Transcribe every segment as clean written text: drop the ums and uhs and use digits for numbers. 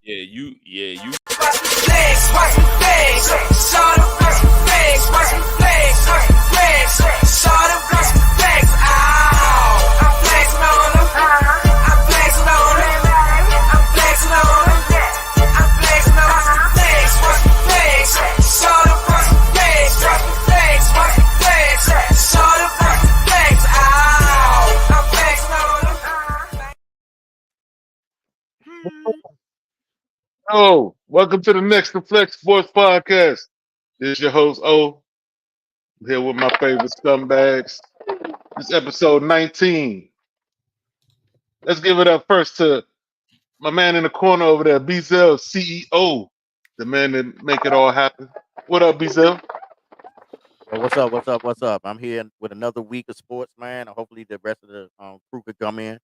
you. Oh, welcome to the Next2Flex Sportz Podcast. This is your host, O. I'm here with my favorite scumbags. This is episode 19. Let's give it up first to my man in the corner over there, Bezel, CEO, the man that make it all happen. What up, Bezel? What's up? I'm here with another week of sports, man. Hopefully the rest of the crew could come in.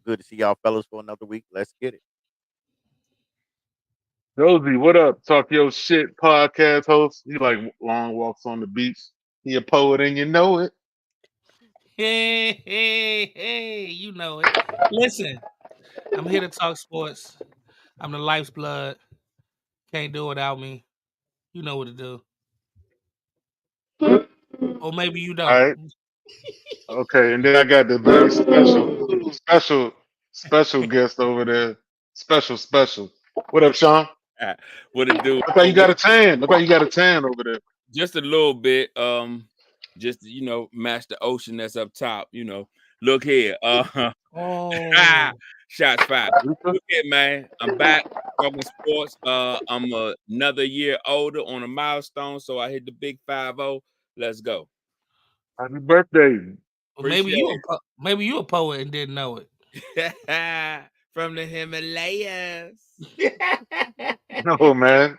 Good to see y'all fellas for another week. Let's get it. Josie, what up? Talk Your Shit podcast host. He like long walks on the beach. He a poet and you know it. Hey, you know it. Listen, I'm here to talk sports. I'm the life's blood. Can't do without me. You know what to do. Or maybe you don't. All right. Okay, and then I got the very special guest over there. Special. What up, Sean? What it do? Look like you got a tan. Over there. Just a little bit. Just match the ocean that's up top. Look here. Shots fired. Look here, man. I'm back talking sports. I'm another year older on a milestone, so I hit the big 5-0. Let's go. Happy birthday. Well, maybe you a poet and didn't know it. From the Himalayas. No, man.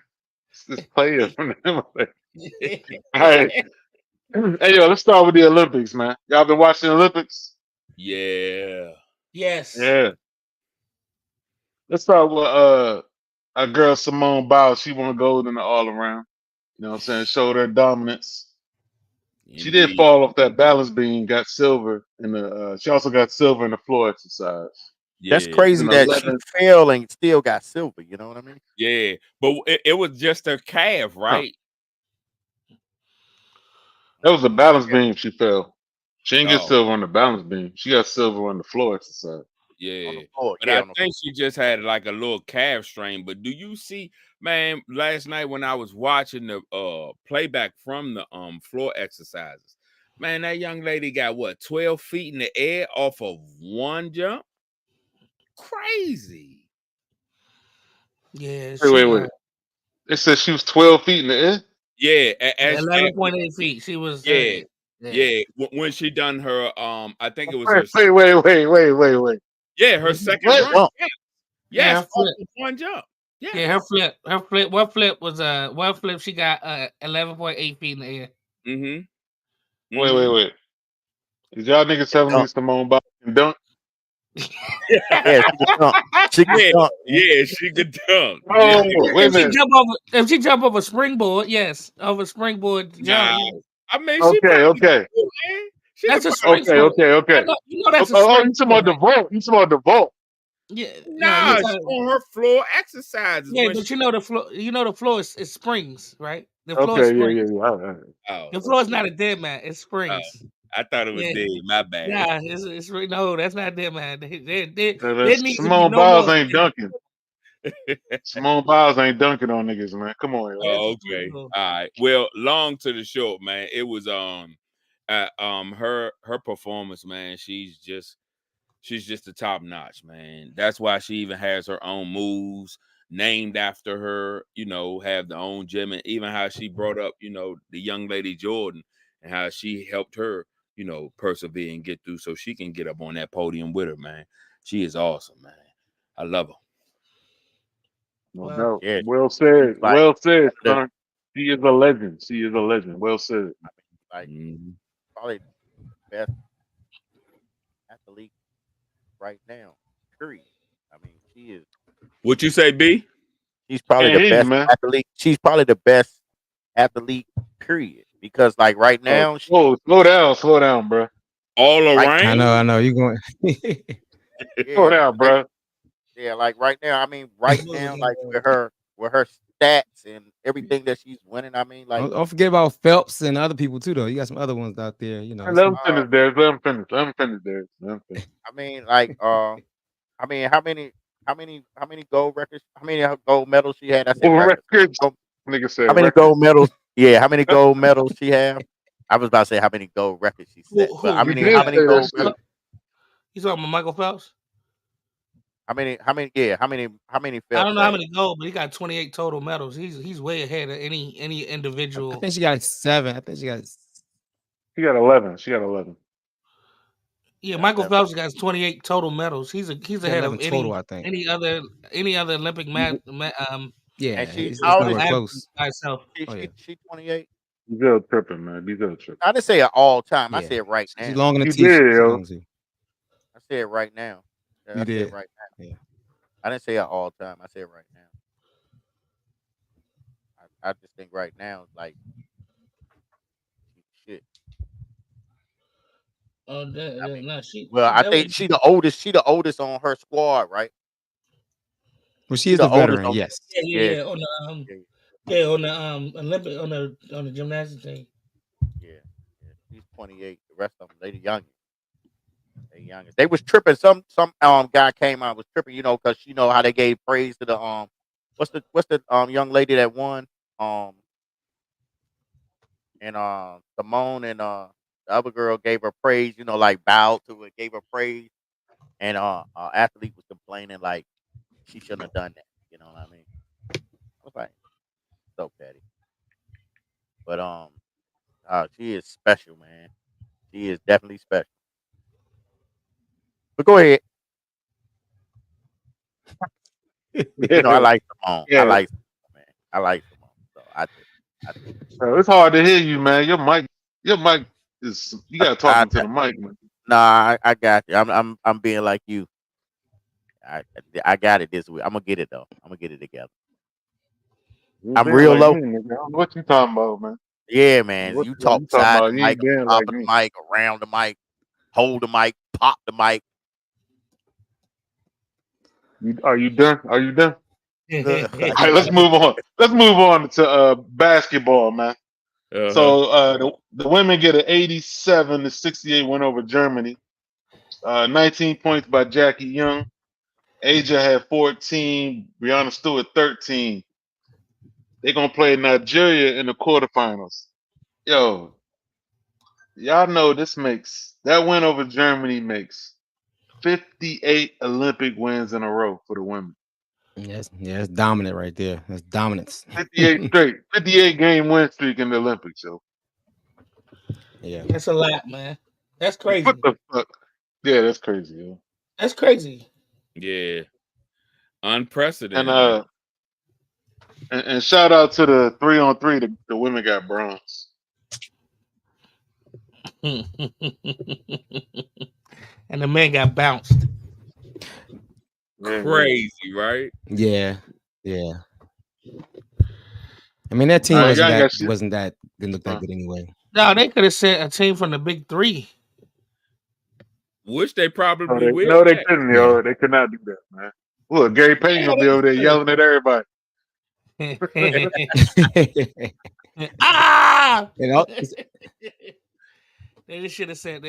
It's this player from the Himalayas. All right. Hey, yo, let's start with the Olympics, man. Y'all been watching the Olympics? Yeah. Yes. Yeah. Let's start with our girl Simone Biles. She won gold in the all-around. You know what I'm saying? Showed her dominance. She did fall off that balance beam, got silver in the she also got silver in the floor exercise. Yeah, that's crazy that she fell and still got silver, you know what I mean? Yeah, but it was just her calf, right? That was the balance beam she fell. She didn't get silver on the balance beam. She got silver on the floor exercise. Yeah, but I think she just had like a little calf strain. But do you see, man, last night when I was watching the playback from the floor exercises, man, that young lady got 12 feet in the air off of one jump? Crazy. Yeah. Wait. It said she was 12 feet in the air? Yeah. 11.8 feet. She was Yeah. When she done her I think it was her wait. Yeah, her second run. Yes, one jump. Yeah, her flip. One flip was one flip. She got 11.8 feet in the air. Mm-hmm. Wait. Did y'all niggas telling me Simone Biles can dunk? Yeah, she could dunk. Yeah, she could dunk. Oh, wait a minute. If she jump over springboard, yes, over springboard jump. I mean, okay. That's a springboard. Okay. You know that's you talking about the vault? You talking about the vault? Yeah, on her floor exercises. Yeah, but you know the floor. You know the floor is springs, right? The floor is springs. Yeah. The floor is not a dead man; it's springs. I thought it was dead. My bad. Yeah, it's no, that's not dead man. Simone Biles ain't dunking. Simone Biles ain't dunking on niggas, man. Come on. Oh, okay. All right. Well, long to the short, man. It was her performance, man. She's just the top notch, man. That's why she even has her own moves named after her, have their own gym, and even how she brought up, the young lady Jordan and how she helped her, persevere and get through so she can get up on that podium with her, man. She is awesome, man. I love her. Well, yeah. Well said, son. She is a legend. Well said. Probably the best athlete right now. Period. I mean, she is. What you say, B? She's probably the best athlete. She's probably the best athlete. Period. Because right now, slow down, bro. All around. I know. You going? Slow down, bro. Yeah, like right now. I mean, right now, like with her stats and everything that she's winning. I mean, like Don't forget about Phelps and other people too, though. You got some other ones out there. Let him finish theirs. Let him finish theirs. Let him finish. I mean, like I mean, how many gold records? How many gold medals she had? I said records. Nigga said how many records. gold medals? Yeah, how many gold medals she have? I was about to say how many gold records she set. But how many gold medals? You talking about Michael Phelps? How many? Phelps? I don't know how many gold, but he got 28 total medals. He's way ahead of any individual. I think she got 7. I think she got 11. She got 11. Yeah, Michael Phelps got 28 total medals. He's ahead of total, I think. any other Olympic yeah, and it's not even close. by herself. She 28. You go tripping, man. You go tripping. I didn't say it all time. I Yeah. said right now. She's long in the You teeth. did, yo. I said right now. You did. Said right now. Yeah. I didn't say it all time. I said right now. I just think right now, like shit. Oh, no, I think she the oldest. She the oldest on her squad, right? Well, she is the veteran. Yes. Yeah. On the Olympic on the gymnastics team. Yeah. She's 28. The rest of them, they the youngest. They was tripping. Some guy came out was tripping, because you know how they gave praise to the what's the young lady that won and Simone and the other girl gave her praise, like bowed to it, gave her praise, and athlete was complaining like she shouldn't have done that. You know what I mean? I was like, so petty. But she is special, man. She is definitely special. But go ahead. I like Simone. Yeah. I like Simone, man. I like Simone. So I do. Bro, it's hard to hear you, man. Your mic is you gotta talk into the mic, man. Nah, I got you. I'm being like you. I got it this week. I'm gonna get it though. I'm gonna get it together. I'm real low. What you talking about, man? Yeah, man. You talk side the mic, top of the mic, around the mic, hold the mic, pop the mic. Are you done? All right, let's move on. Let's move on to basketball, man. Uh-huh. So the women get an 87-68 win over Germany. 19 points by Jackie Young. Asia had 14. Brianna Stewart 13. They're gonna play Nigeria in the quarterfinals. Yo, y'all know that win over Germany makes 58 Olympic wins in a row for the women. Yes, it's dominant right there. That's dominance. 58 straight, 58 game win streak in the Olympics, yo. Yeah, that's a lot, man. That's crazy. What the fuck? Yeah, that's crazy, yo. That's crazy. Yeah, unprecedented. And shout out to the 3-on-3. The women got bronze. And the men got bounced. Crazy, right? Yeah. I mean, that team didn't look that good anyway. No, they could have sent a team from the Big Three. Which they probably will. No, they couldn't, yo. They could not do that, man. Look, Gary Payton gonna be over there yelling at everybody. Ah! They should have said.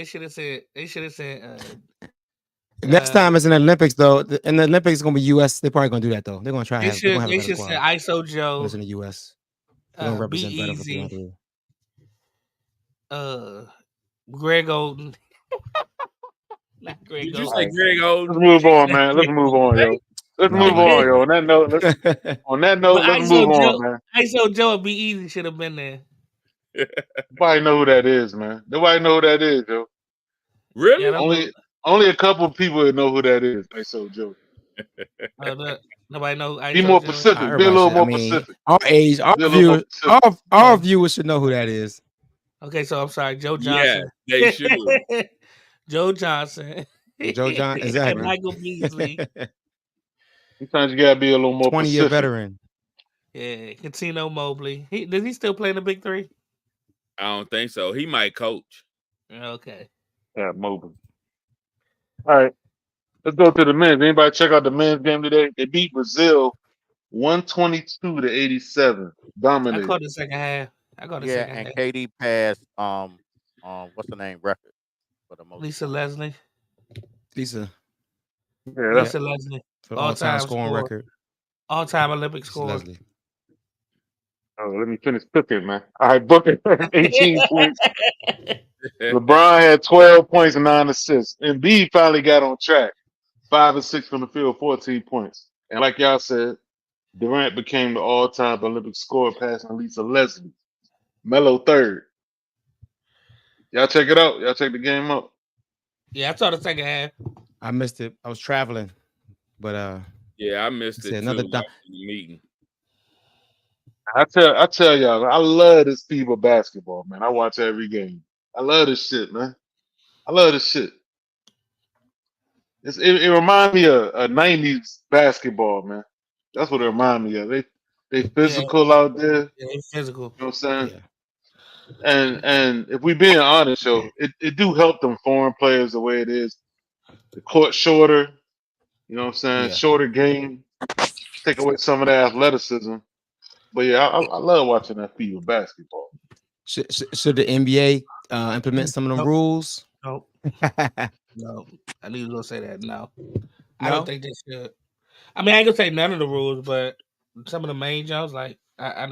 Next time it's in the Olympics, though. In the Olympics, it's gonna be U.S. They're probably gonna do that, though. They're gonna try. They should say ISO Joe. It's in the U.S. They're gonna represent better for easy. Greg Oden. Not Greg Did Oden. you say Greg Oden? Let's move on, man. Let's move on, yo. Let's move on, yo. On that note, let's move on, man. ISO Joe and Be Easy should have been there. Nobody know who that is, man. Nobody know who that is, yo. Really? Yeah, only a couple of people that know who that is. ISO Joe. Nobody know. Be more specific. Be a little more specific. Our age, our viewers should know who that is. Okay, so I'm sorry, Joe Johnson. Yeah, they should. Joe Johnson. Joe Johnson, exactly. Michael Beasley. Sometimes you gotta be a little more 20-year veteran. Yeah, Casino Mobley. Does he still play in the Big Three? I don't think so. He might coach. Okay. Yeah, Mobley. All right. Let's go to the men's. Anybody check out the men's game today? They beat Brazil 122-87. I Dominated. caught the second half. Yeah, and KD passed what's the name record for the most Lisa points. Leslie. Lisa Yeah, that's Lisa Leslie. for the all-time scoring record. All-time Olympic Lisa score. Leslie. Oh, let me finish cooking, man. All right, Booker 18 points. LeBron had 12 points and 9 assists. Embiid finally got on track. 5 and 6 from the field, 14 points. And like y'all said, Durant became the all-time Olympic scorer, passing Lisa Leslie. Melo third. Y'all check it out. Y'all check the game out. Yeah, I saw the second half. I missed it. I was traveling, but Yeah, I missed it another too. dunk. Watching the meeting. I tell y'all, I love this FIBA basketball, man. I watch every game. I love this shit, man. I love this shit. It reminds me of a 90s basketball, man. That's what it reminds me of. They physical out there. Yeah, it's physical. You know what I'm saying? Yeah. And if we being honest, yo, it do help them foreign players the way it is. The court shorter, you know what I'm saying? Yeah. Shorter game. Take away some of the athleticism. But yeah, I love watching that FIBA basketball. Should the NBA implement some of the rules? Nope. No. I need to go say that. No. I No? don't think they should. I mean, I ain't gonna say none of the rules, but some of the main jobs, like I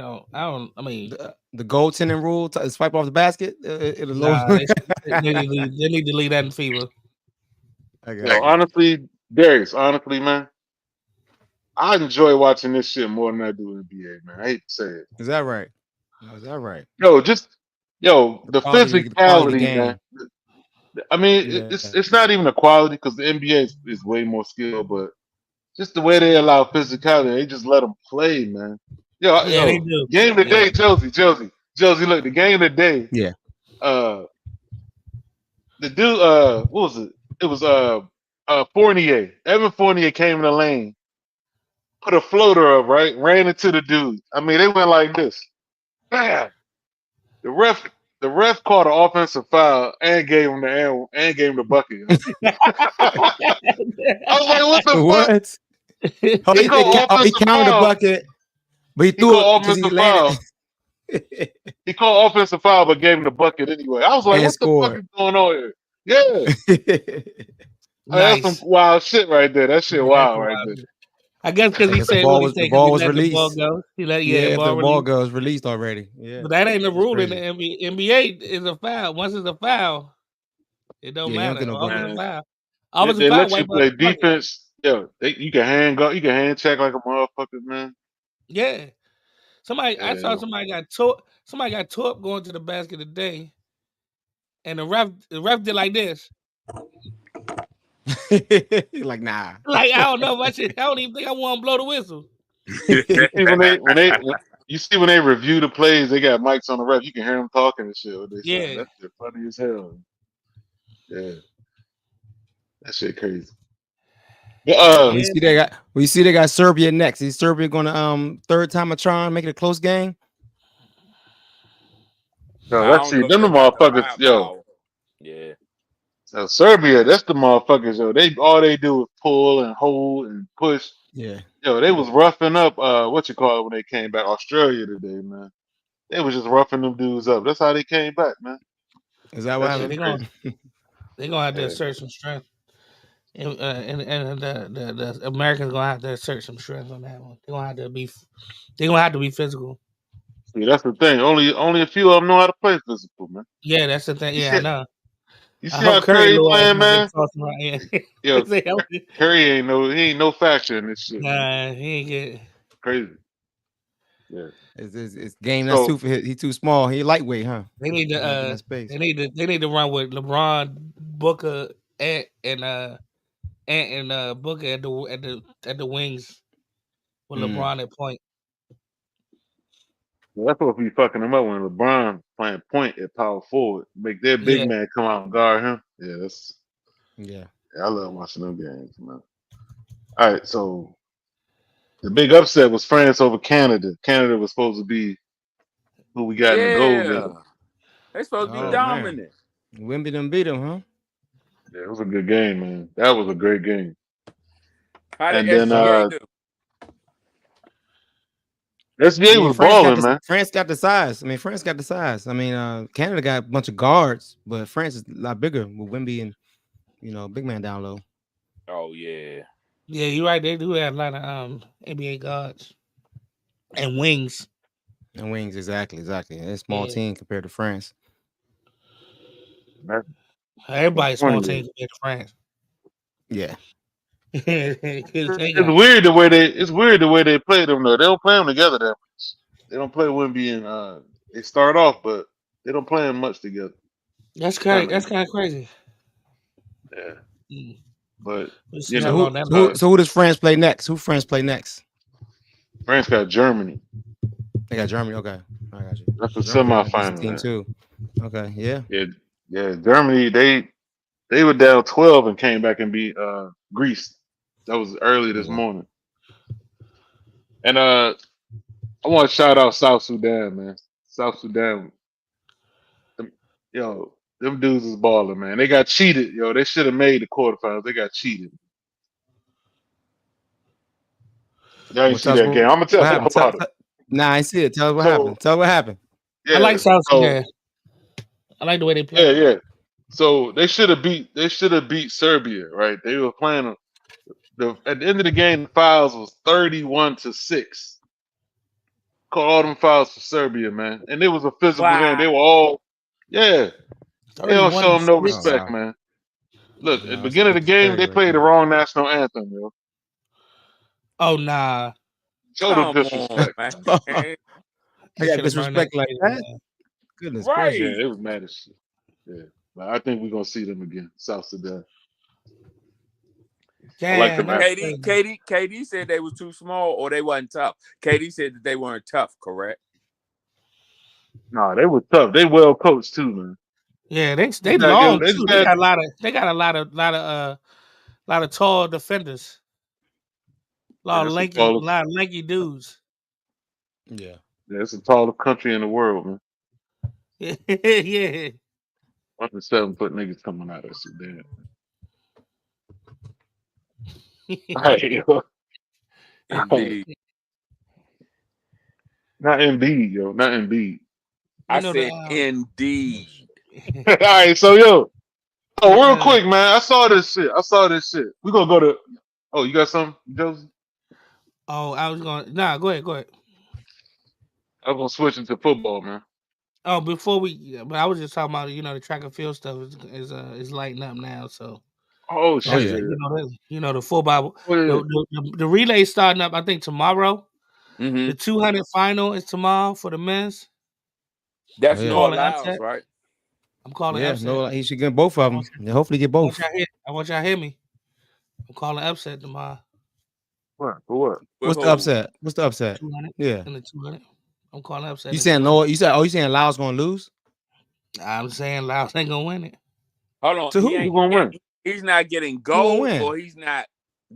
mean, The goaltending rule, swipe off the basket. It'll nah, lower. they need to leave that in FIBA. Yo, honestly, Darius, man, I enjoy watching this shit more than I do NBA, man. I hate to say it. Is that right? Is that right? Yo, the quality physicality, game. man. I mean, Yeah. it's not even a quality because the NBA is way more skill, but just the way they allow physicality, they just let them play, man. Yeah, they do. Game of the day, Josie, look, the game of the day. Yeah. The dude, what was it? It was Fournier. Evan Fournier came in the lane, put a floater up, right? Ran into the dude. I mean, they went like this. Bam! The ref caught an offensive foul and gave him the bucket. I was like, what the fuck? What? He counted the bucket, but he threw it because he landed. He called offensive foul, but gave him the bucket anyway. I was like, what the fuck is going on here? Yeah. Nice. That's some wild shit right there. That shit wild right there. I guess because he said the ball was released. The ball go. He let the ball goes released already. Yeah. But that ain't the rule in the NBA. NBA is a foul. Once it's a foul, it don't matter. They Foul. They let you play defense. Yo, you can hand check like a motherfucker, man. Yeah. I saw somebody got tore up going to the basket today, and the ref did like this. Like, nah. Like, I don't know if I don't even think I want to blow the whistle. You see when they review the plays, they got mics on the ref. You can hear them talking and shit. Yeah, that shit funny as hell. Yeah, that shit crazy. We see they got Serbia next. Is Serbia gonna third time a try and make it a close game? No, let's see. Them the motherfuckers, yo. Yeah. So Serbia, that's the motherfuckers, yo. All they do is pull and hold and push. Yeah. Yo, they was roughing up what you call it when they came back, Australia today, man. They was just roughing them dudes up. That's how they came back, man. Is that what happened? They're gonna have to assert some strength. And the Americans gonna have to assert some strength on that one. They're gonna have to be physical. See, that's the thing. Only a few of them know how to play physical, man. Yeah, that's the thing. Yeah, I know. You see how Curry playing, man? Yo, Curry ain't no factor in this shit. Nah, he ain't good. Crazy. Yeah. It's game that's he's too small. He lightweight, huh? They need to they need to run with LeBron, Booker, and Booker at the wings with LeBron at point. Well, that's what be fucking them up when LeBron playing point at power forward. Make their big man come out and guard him. Yeah, I love watching them games, man. All right, so the big upset was France over Canada. Canada was supposed to be who we got in the gold. They supposed to be dominant. Wimbledon beat them, huh? Yeah, it was a good game, man. That was a great game. How And did then SGA do? SBA was balling, man. France got the size. I mean, France got the size. I mean, Canada got a bunch of guards, but France is a lot bigger with Wemby and big man down low. Oh yeah. Yeah, you're right. They do have a lot of NBA guards and wings. And wings, exactly. It's a small team compared to France. Everybody's small team compared to France. Yeah. It's weird the way they play them though. They don't play them together that much. They don't play Wemby and they start off, but they don't play them much together. That's kind of crazy. Yeah. But so who does France play next? Who France play next? France got Germany. They got Germany. Okay, I got you. That's the semifinal team too. Okay, yeah. Yeah. Germany, they were down 12 and came back and beat Greece. That was early this morning. And I want to shout out South Sudan, man. South Sudan, them dudes is balling, man. They got cheated, yo. They should have made the quarterfinals. They got cheated. Y'all ain't see that game. I'm gonna tell you about it. Nah, I ain't see it. Tell us what happened. Tell us what happened. Yeah, I like South Sudan. I like the way they play. Yeah. So they should have beat Serbia, right? They were playing at the end of the game, the fouls was 31-6. Called all them fouls for Serbia, man. And it was a physical game. They were all they don't show them no respect, man. Look, at the beginning of the game, they played the wrong national anthem, yo. Oh nah. Show them disrespect. They got disrespect like that. Goodness gracious. Yeah, it was mad as shit. Yeah. But I think we're gonna see them again, South Sudan. Damn, KD said they was too small or they wasn't tough. KD said that they weren't tough, correct? No, they were tough. They well coached too, man. Yeah, they long too. They got a lot of tall defenders. A lot of lanky dudes. Yeah, it's the tallest country in the world, man. Yeah. 107-foot niggas coming out of Sudan. Hey, Indeed. Not Embiid, yo. Not Embiid. I said indeed. All right, so real quick, man. I saw this shit. We're gonna go to. Oh, you got something, Joseph? Oh, I was going. Nah, go ahead. I'm gonna switch into football, man. Oh, but I was just talking about the track and field stuff is lighting up now. So. Oh shit! The football, the relay starting up. I think tomorrow. Mm-hmm. The 200 final is tomorrow for the men's. That's Noah Lyles, right? I'm calling upset. No, he should get both of them. Hopefully, get both. I want y'all to hear me. I'm calling upset tomorrow. What? For what? What's the upset? 200. Yeah. In the 200. I'm calling upset. You saying Noah? You saying Lyles gonna lose? I'm saying Lyles ain't gonna win it. Hold on. So who gonna win? He's not getting gold, or he's not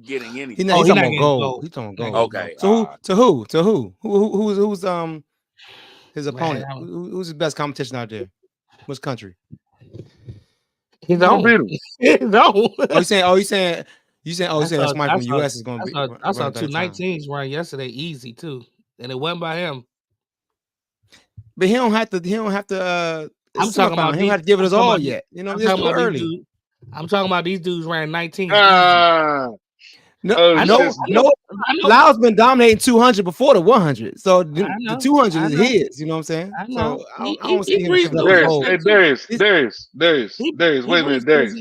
getting anything. He's not getting gold. He's on gold. Okay. So to who? Who's his opponent? Who's his best competition out there? Which country? He's don't beat him. No. You saying somebody from the US is gonna be. I saw 219s run yesterday, easy too, and it went by him. But he don't have to. I'm talking about. He don't have to give it his all yet. It's too early. I'm talking about these dudes ran 19. No, Lyles been dominating 200 before the 100, so the 200 is his. You know what I'm saying? I know. So I don't see him giving up his whole. Hey, Darius. Wait a minute, Darius.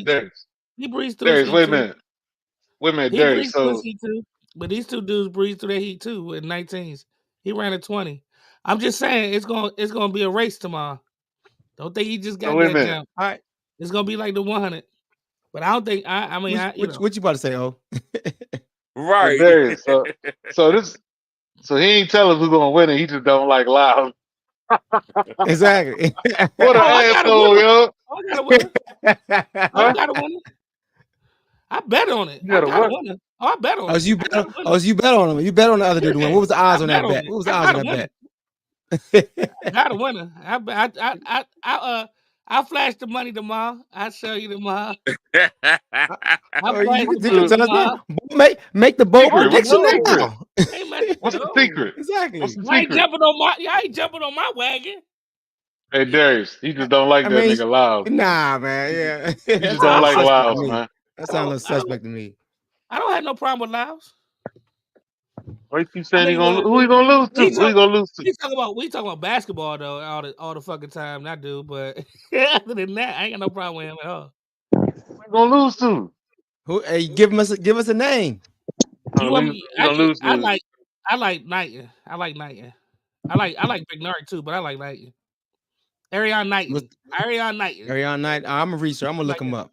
He breezed through. Darius, wait a minute, Darius. So, but these two dudes breezed through their heat too with 19s. He ran a 20. I'm just saying it's gonna be a race tomorrow. Don't think he just got that jump. All right, it's gonna be like the 100. But I don't think what you about to say, right. Darius, so he ain't tell us who's gonna win it. He just don't like Lyles. Exactly. What an asshole, yo! I gotta win it. I bet on it. I bet on it. You bet on him. You bet on the other dude to win. What was the odds on that bet? What was the odds on that bet? I gotta win it. I'll flash the money tomorrow. I'll show you tomorrow. I'll Oh, flash you the can money tell us tomorrow. that. Make the bold Secret. What's prediction the secret? now. Hey, man, What's the no. secret? Exactly. What's the Y'all ain't secret? jumping on my wagon. Hey, Darius, he just don't like I that mean, nigga loud. nah, man. Yeah, He that just don't sounds like suspect to loud, me. man. That sounds a little suspect to me. I don't have no problem with Lyles. Why you keep I saying think who he gonna lose to? Who he gonna lose to? we talking about basketball though all the fucking time. That dude, but other than that, I ain't got no problem with him at all. Who he gonna lose to? Who? Hey, give us a name. You want me? He gonna lose I to. like Knighton. I like Knighton. I like Big Nard too, but I like Knighton. Arion Knighton. Arion Knight. I'm a research. I'm gonna look him up.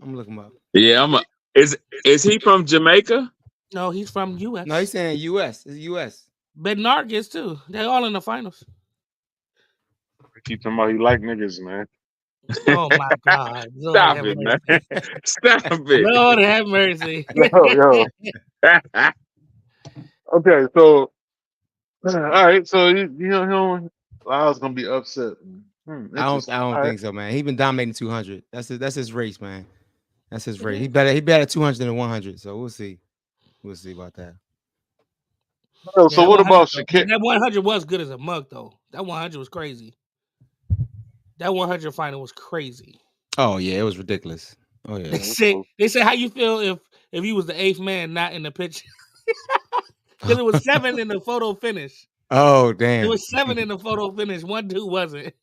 Yeah, is he from Jamaica? No, he's from U.S. No, he's saying U.S. It's U.S. Bernard gets too. They're all in the finals. Keep talking about he like niggas, man. Oh my God! Stop it, man. Stop it. Lord have mercy. Yo. Okay, so all right, so you know, I was gonna be upset. I don't think so, man. He's been dominating 200. That's his race, man. That's his race. He better 200 than 100. So we'll see. We'll see about that. So what about Shakira? That 100 was good as a mug, though. That 100 was crazy. That 100 final was crazy. Oh yeah, it was ridiculous. Oh yeah. They said how you feel if you was the 8th man not in the picture, because it was 7 in the photo finish. Oh damn! It was 7 in the photo finish. 1 2 wasn't.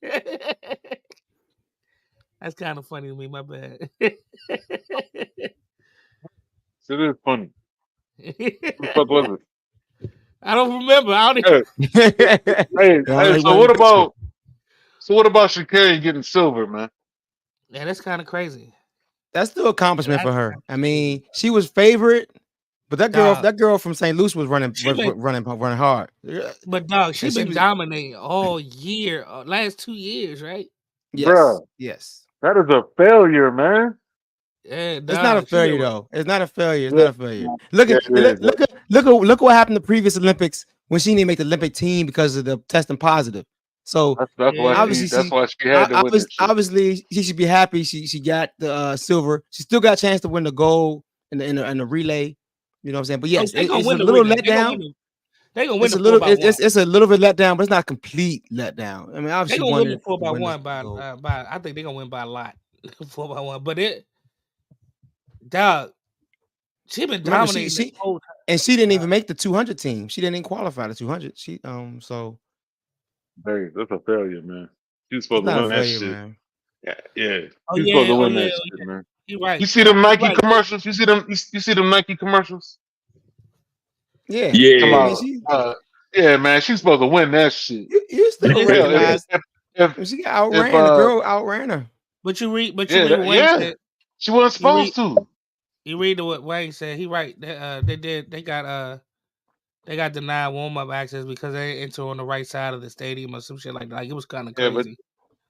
That's kind of funny to me. My bad. It is funny. What the fuck was it? I don't remember. I don't even... hey, so what about Shakira getting silver, man? Yeah, that's kind of crazy. That's still accomplishment for her. I mean, she was favorite, but that girl from St. Louis was running hard. But dog, she's been dominating all year, last 2 years, right? Yes. Bruh, yes. That is a failure, man. Yeah, it's not a failure though. It's not a failure. It's not a failure. Look what happened the previous Olympics when she didn't make the Olympic team because of the testing positive. So that's why she had to win. Obviously, she should be happy. She got the silver. She still got a chance to win the gold in the relay. You know what I'm saying? But yes, it's a little letdown. They're gonna win it's a little bit letdown, but it's not a complete letdown. I mean, obviously, they're gonna win the 4x1 by I think they're gonna win by a lot. 4x1, but dog, she been dominating. And she didn't even make the 200 team. She didn't even qualify the 200. She so. Hey, that's a failure, man. She was supposed to win that shit. Man. Yeah. Oh, She's supposed to win that shit, man. You're right. You see them Nike commercials? You see them Nike commercials? Yeah. Yeah, man. She's supposed to win that shit. You still recognize if she got outran, the girl outran her. But you read what Wayne said. She wasn't supposed to. You read what Wayne said. He right. They got denied warm-up access because they didn't enter on the right side of the stadium or some shit like that. Like, it was kind of crazy.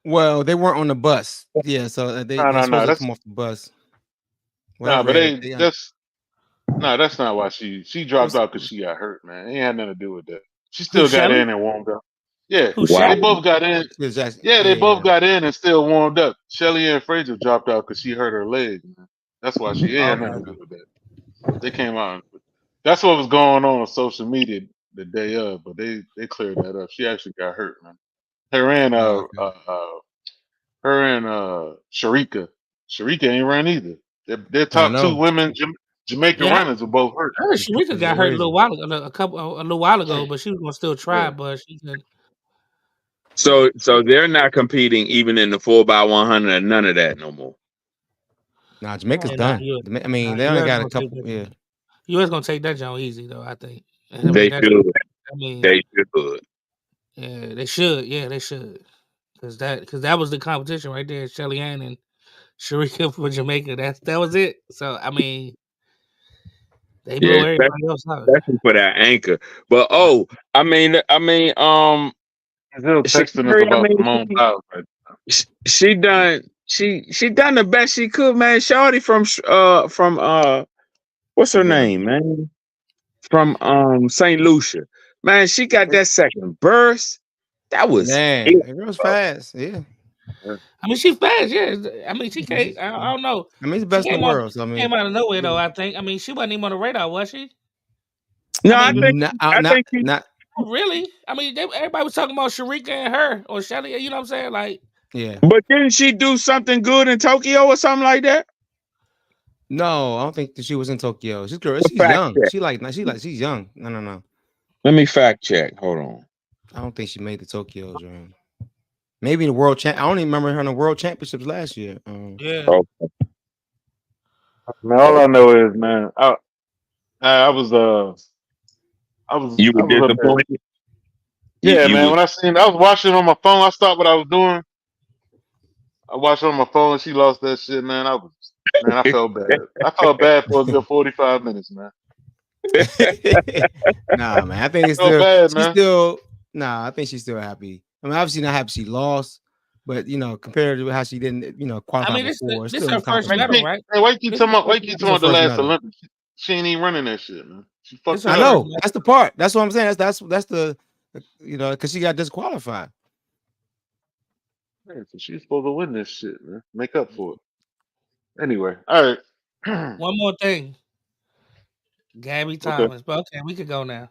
Well, they weren't on the bus. Yeah, so they supposed to come off the bus. That's not why she dropped out because she got hurt, man. It ain't had nothing to do with that. She still got in and warmed up. Yeah, they both got in. They both got in and still warmed up. Shelly Ann Fraser dropped out because she hurt her leg, man. That's why she had nothing to do with that. They came out. That's what was going on social media the day of, but they cleared that up. She actually got hurt, man. Her and Sharika. Sharika ain't run either. Their top 2 women Jamaican runners were both hurt. Sharika got hurt a little while ago, but she was gonna still try. But she said. So they're not competing even in the 4x100 and none of that no more. Nah, Jamaica's done. I mean, they only got a couple. Yeah. US gonna take that joint easy though. I think they should. They should. Yeah, they should. Yeah, they should. Because that was the competition right there. Shelly Ann and Sharika for Jamaica. That was it. So I mean, they blew everybody else out. Especially for that anchor. But I mean, texting us about Simone Biles right now. She done the best she could, man. Shorty from what's her name, man? From St. Lucia. Man, she got that second burst. That was it was fast. Yeah. I mean, she fast, yeah. I mean, she can't. I don't know. I mean, it's the best in the world. So I mean, came out of nowhere though. I think. I mean, she wasn't even on the radar, was she? No, I mean, I think she, not really. I mean, everybody was talking about Sharika and her or Shelly. You know what I'm saying? Like, yeah. But didn't she do something good in Tokyo or something like that? No, I don't think that she was in Tokyo. She's Fact young. check. She's young. No. Let me fact check. Hold on. I don't think she made the Tokyos, man. Maybe the world champ. I don't even remember her in the world championships last year. yeah. Okay. Man, all I know is, man, I was You were up there. disappointed. Yeah, You man. was- When I was watching it on my phone. I stopped what I was doing. I watched it on my phone. She lost that shit, man. I felt bad. I felt bad for a good 45 minutes, man. Nah, man. I think it's So still. bad, She's man. still. Nah, I think she's still happy. I mean, obviously not happy she lost, but compared to how she didn't, qualify I mean, before. this is her first Man, medal, right? Hey, why you keep talking about the last medal. Olympics? She ain't even running that shit, man. She fucked I up. know. That's the part. That's what I'm saying. That's the because she got disqualified. Man, so she's supposed to win this shit, man. Make up for it. Anyway, all right. One more thing. Gabby Thomas. But okay, we could go now.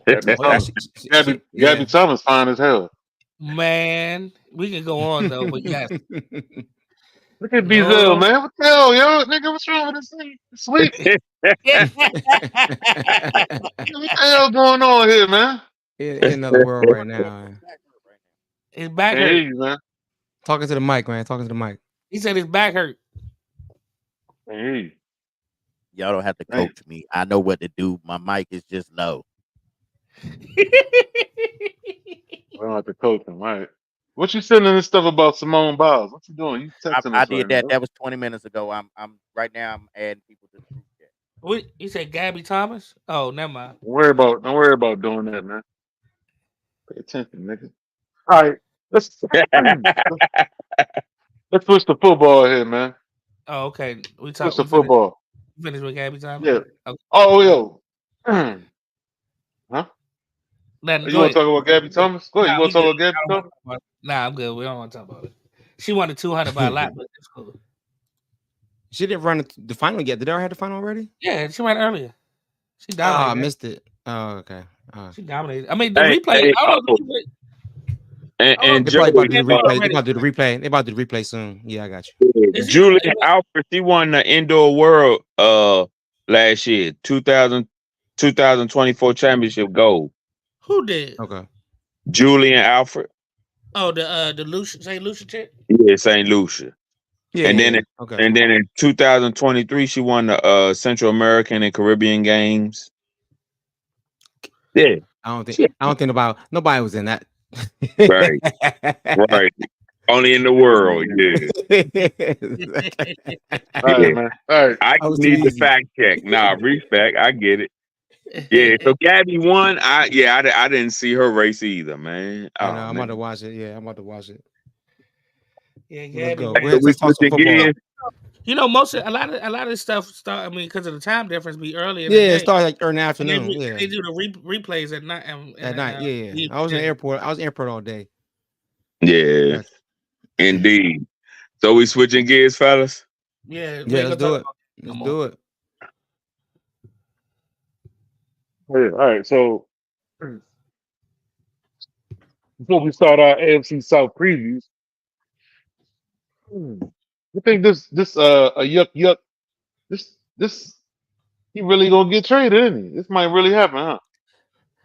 Gabby Thomas fine as hell. Man, we can go on though, but yes. Look at Bezel, man. What the hell, yo? Nigga, what's wrong with this thing? Sweet. What the hell going on here, man? In another world right now. His back Hey, hurt. man. Talking to the mic, man. Talking to the mic. He said his back hurt. Hey. Y'all don't have to coach me. I know what to do. My mic is just low. I don't have to coach him, right? What you sending this stuff about Simone Biles? What you doing? You texting I us did right that. now. That was 20 minutes ago. I'm right now. I'm adding people to the group chat. What you said, Gabby Thomas? Oh, never mind. Don't worry about doing that, man. Pay attention, nigga. All right, let's switch to football here, man. Oh, okay. We Switch to football. Finish with Gabby Thomas. Yeah. Okay. Oh, yo. Huh? You want to talk about Gabby Thomas? Go ahead. You want to talk about Gabby Thomas? Nah, I'm good. We don't want to talk about it. She won the 200 by a lot, but it's cool. She didn't run the final yet. Did they already have the final already? Yeah, she ran earlier. She dominated. I missed it. Oh, okay. She dominated. I mean, the replay. And Joey about to do the replay. They about to do the replay. They about to do the replay soon. Yeah, I got you. Julian Alfred, she won the indoor world last year, 2024 championship gold. Who did? Okay. Julian Alfred. Oh, the Lucia, St. Lucia chick? Yeah, St. Lucia. Yeah. And then in 2023, she won the Central American and Caribbean Games. Yeah. I don't think nobody was in that. Right. Right. Only in the world, yeah. All right, man. All right. I need the fact check. Nah, respect. I get it. Yeah. So Gabby won. I didn't see her race either, man. I know. I'm about to watch it. Yeah, I'm about to watch it. Yeah, Gabby. Let's talk some football. You know, a lot of this stuff start. I mean, because of the time difference, be early. Yeah, it starts like early afternoon. They do the replays at night. At night, yeah. I was in the airport. I was in the airport all day. Yeah, indeed. So we switching gears, fellas. Yeah, let's do it. Let's do it. Yeah, all right. So before we start our AFC South previews, you think this he really gonna get traded, isn't he? This might really happen, huh?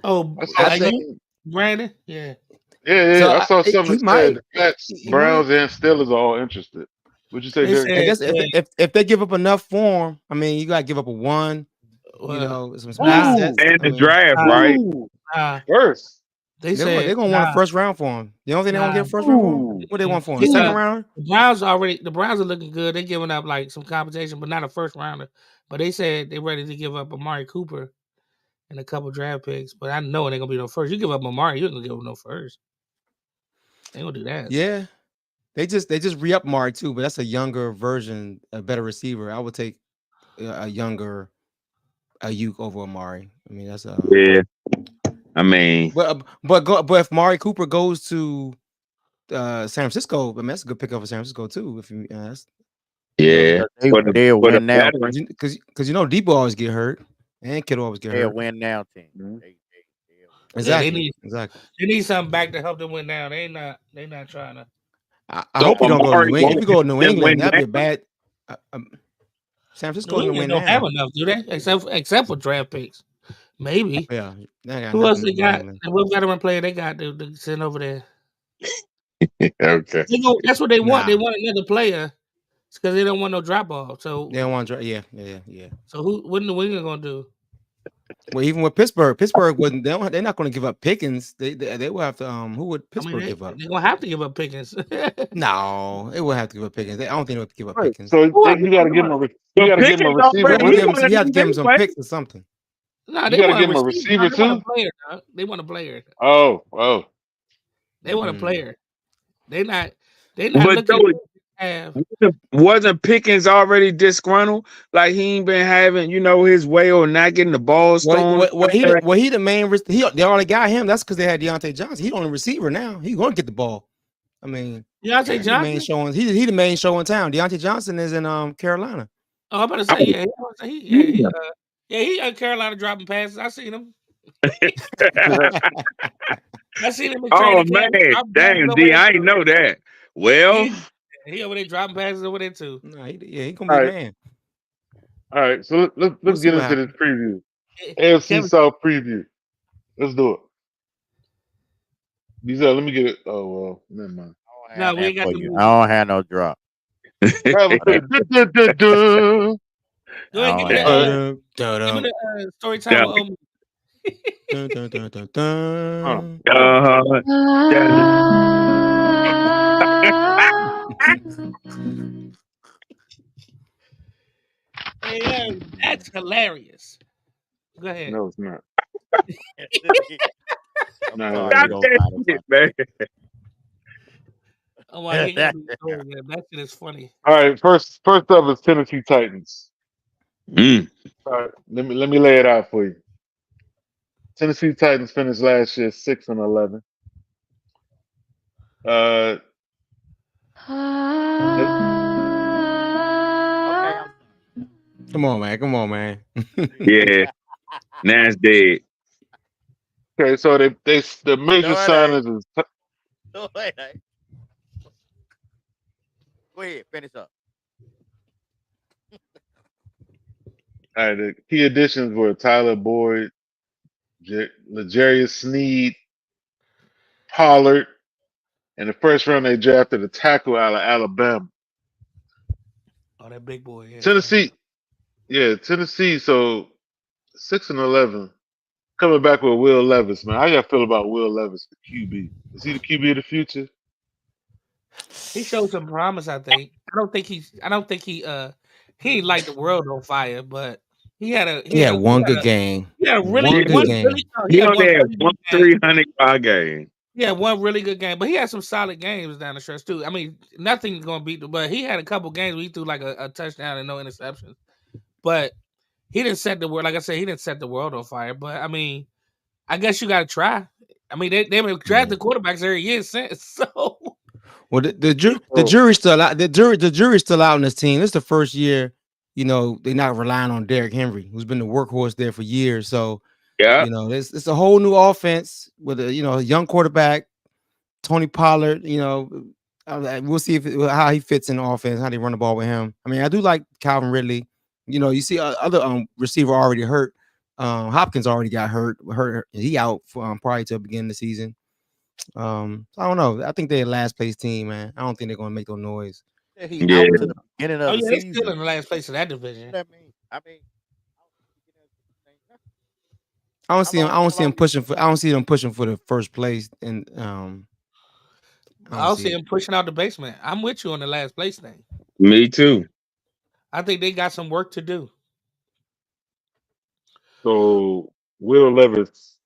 Oh, Brandon? Yeah. Yeah. So I saw something that said the Pats, Browns, might. and Steelers are all interested. Would you say, Jerry? I guess if they give up enough for him, I mean, you gotta give up a one. Some assets. And the draft, right? First. They're gonna want a first round for him. You don't think they're gonna get a first round for him? What they want for him? Second round? The Browns are looking good. They're giving up like some compensation, but not a first rounder. But they said they're ready to give up Amari Cooper and a couple draft picks. But I know it ain't gonna be no first. You give up Amari, you ain't gonna give up no first. They gonna do that. Yeah. They just re-up Amari too, but that's a younger version, a better receiver. I would take a younger Ayuk over Amari. I mean, that's yeah. I mean, but if Amari Cooper goes to San Francisco. I mean, that's a good pickup for San Francisco too. If you, Yeah, they'll win now. because Debo always get hurt and Kittle always get They'll hurt. win now, team. Mhm. Exactly. They need something back to help them win now. They not trying to. I hope we don't go to New England. If we go to New England, that'd be a bad. San Francisco New England don't have enough, do they? Except for draft picks, maybe. Yeah. Who else they got? What veteran player they got to send over there? Okay. That's what they want. They want another player because they don't want no drop off. So they don't want to. Yeah. So what New England gonna do? Well, even with Pittsburgh wasn't. They're not going to give up Pickens. They will have to. Who would Pittsburgh give up? They're gonna have to give up Pickens. No, they will have to give up Pickens. I don't think they would give up Pickens. So you got to give them a receiver. You have to give them some picks or something. No, they got to give them a receiver too. They want a player. Dog. They want a player. Oh. They want a player. They not But looking to have. Wasn't Pickens already disgruntled? Like he ain't been having, his way or not getting the balls thrown. He the main. They already got him. That's because they had Deontay Johnson. He the only receiver now. He's going to get the ball. I mean, Deontay Johnson. He the main show in town. Deontay Johnson is in Carolina. Oh, I'm about to say he in Carolina dropping passes. I seen him. I seen him. Oh man, damn D, I ain't know that. Well, he over there dropping passes over there too. No, he gonna be a man. All right, so let's get into this preview. AFC South preview. Let's do it. Giselle, let me get it. Oh well, never mind. No, we ain't got you. I don't have no drop. Go ahead, give me the story time. Hey, that's hilarious. Go ahead. No, it's not. man. Oh my God, that shit is funny. All right, first up is Tennessee Titans. All right, let me lay it out for you. Tennessee Titans finished last year 6-11. Come on, man. Yeah, now it's dead. Okay, so the major signings is. Go ahead, finish up. All right, the key additions were Tyler Boyd, L'Jarius Sneed, Pollard, and the first round they drafted a tackle out of Alabama. Oh, that big boy. Yeah, Tennessee. Yeah, Tennessee. So 6-11, coming back with Will Levis, man. How y'all feel about Will Levis, the QB? Is he the QB of the future? He showed some promise, I think. I don't think he ain't light the world on fire, but he had one good game. He had a really good game. He only had one 300-yard game. Yeah, one really good game, but he had some solid games down the stretch too. I mean, nothing's gonna beat but he had a couple games where he threw like a touchdown and no interceptions. But he didn't set the world, like I said, he didn't set the world on fire. But I mean, I guess you gotta try. I mean, they've been drafting quarterbacks every year since. So well, the jury's still out. The jury's still out on this team. This is the first year, they're not relying on Derrick Henry, who's been the workhorse there for years. So yeah, it's a whole new offense with a young quarterback, Tony Pollard. We'll see how he fits in the offense, how they run the ball with him. I mean, I do like Calvin Ridley. You see other receiver already hurt. Hopkins already got hurt. He out for probably till the beginning of the season. I don't know. I think they're a last place team, man. I don't think they're gonna make no noise. Out to the beginning of the season. He's still in the last place of that division. I don't see them pushing for. I don't see them pushing for the first place. And I don't see him pushing out the basement. I'm with you on the last place thing. Me too. I think they got some work to do. So Will Levis,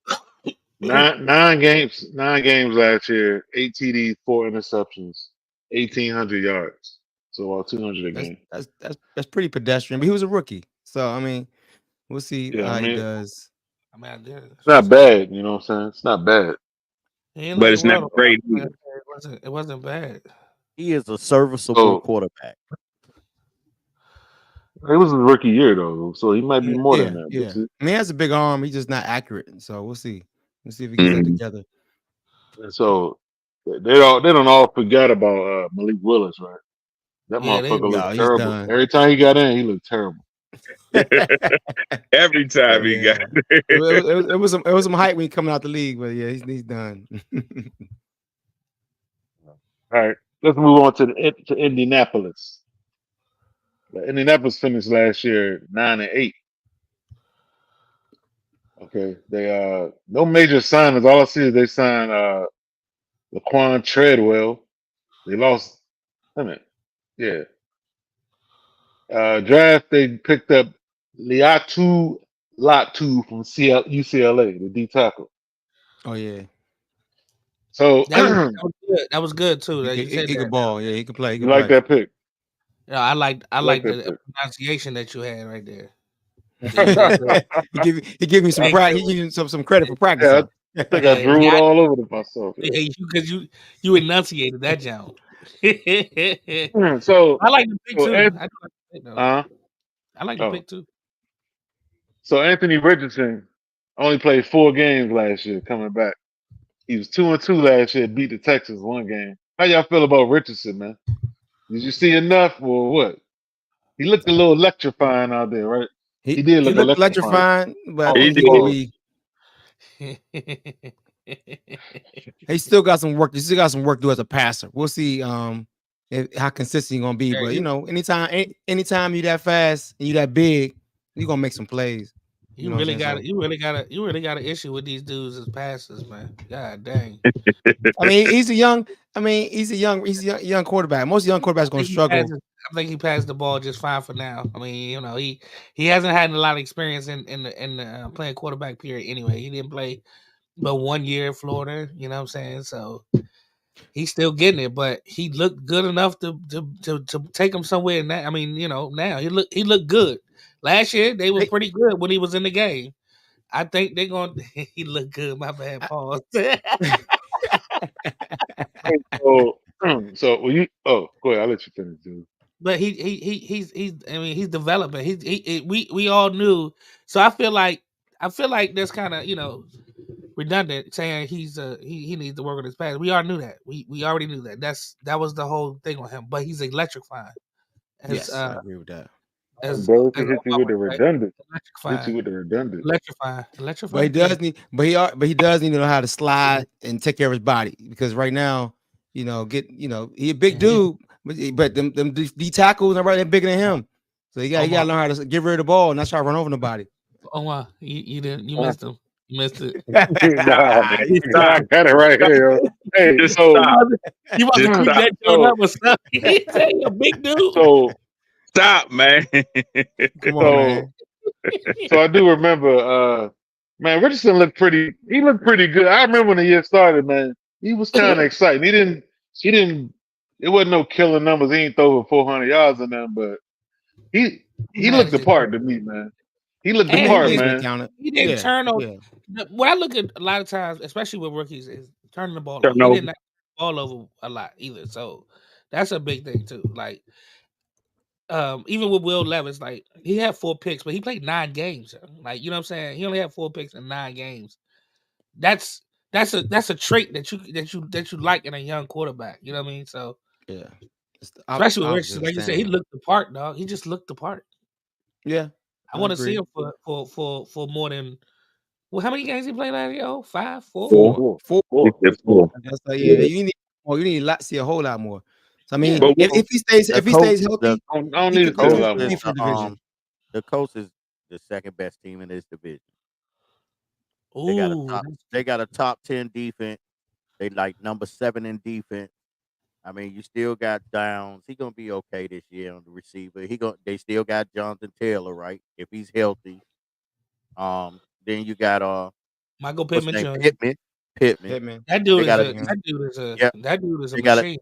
nine games last year, 8 TDs, 4 interceptions, 1,800 yards. So about 200 a game. That's pretty pedestrian, but he was a rookie. So I mean, we'll see how he does. It's not bad, you know what I'm saying? It's not bad. But it's not great. It wasn't bad. He is a serviceable So quarterback. it was his rookie year though, so he might be more Yeah, than that. yeah. But I mean, he has a big arm. He's just not accurate. So we'll see. We'll see if he gets that Mhm. together. and so they don't all forget about Malik Willis, right? That Yeah, they motherfucker Yo, looked he's terrible. done. Every time he got in, he looked terrible. Every time he got Yeah. there. It was some hype when he coming out the league, but yeah, he's done. All right, let's move on to Indianapolis. Indianapolis finished last year 9-8. Okay, they no major signings. All I see is they signed Laquan Treadwell. They lost. Wait a minute. Yeah. Draft they picked up Liatu Latu from UCLA, the D tackle. Oh yeah, So that was good. That was good too. he, That you he, said he that. could ball. Yeah, he could play. He you could like play. that pick? Yeah, I like like that the pick. pronunciation that you had right there. he give me some practice. He give me some credit for practice. Yeah, Huh? I think I drew it all over myself. Yeah, because you enunciated that jump. So I like the pick so too. Ant- I do like the pick though. uh, I like the oh. pick too. So Anthony Richardson only played 4 games last year. Coming back, he was 2-2 last year. Beat the Texans 1 game. How y'all feel about Richardson, man? Did you see enough or what? He looked a little electrifying out there, right? He did look looked electrifying. electrifying, but I Oh, think he he could did. be. He still got some work. He still got some work to do as a passer. We'll see how consistent he's gonna be. Yeah, But you know, anytime you that fast and you that big, you gonna make some plays. You know what really I'm got saying? you really got an issue with these dudes as passes, man. God dang. I mean, he's a young quarterback. Most young quarterbacks gonna struggle. I think he passed the ball just fine for now. I mean, you know, he hasn't had a lot of experience in the playing quarterback period anyway. He didn't play but 1 year in Florida, you know what I'm saying? So he's still getting it, but he looked good enough to take him somewhere. Now, I mean, you know, now he looked good. Last year they were pretty good when he was in the game. I think they're going. He looked good. My bad, pause. So will you? Oh, go ahead. I'll let you finish, dude. But he's I mean he's developing. We all knew. So I feel like that's kind of, you know, redundant saying he needs to work on his pass. We all knew that. We already knew that. That was the whole thing on him. But he's electrifying. Yes, I agree with that. Bro, hit you with the redundant. Hit you with the redundant. Electrifying. But he does need. But he does need to know how to slide and take care of his body, because right now, you know, he a big dude, but them D tackles are right there bigger than him. So he got to learn how to get rid of the ball and not try to run over nobody. Oh wow, you missed him. You missed it. Nah, I got it right here. Hey, Just so stop. You must Just have stop. that joint up or something. He said he a big dude. So Stop, man. Come on, man. So I do remember, man, Richardson looked pretty. He looked pretty good. I remember when the year started, man. He was kind of exciting. He didn't. It wasn't no killer numbers. He ain't throw over 400 yards in them, but he looked the part to me, man. He looked the part, man. He didn't turn on. What I look at a lot of times, especially with rookies, is turning the ball over. He didn't knock the ball over a lot either. So that's a big thing too. Like, even with Will Levis, like he had 4 picks, but he played 9 games. Like, you know what I'm saying? He only had 4 picks in 9 games. That's a trait that you like in a young quarterback. You know what I mean? So yeah, especially with Richardson, like you said, he looked the part, dog. He just looked the part. Yeah, I want to see him for more than. Well, how many games he played last year? 5, 4? 4. 4. That's like, yeah, you need to see a whole lot more. So I mean, if he stays healthy, I don't need to see a lot more. Division. The Colts is the second best team in this division. Ooh. They got a top 10 defense. They like number 7 in defense. I mean, you still got Downs. He gonna be okay this year on the receiver. They still got Jonathan Taylor, right? If he's healthy. Then you got Michael Pittman. Pittman. That dude is a machine.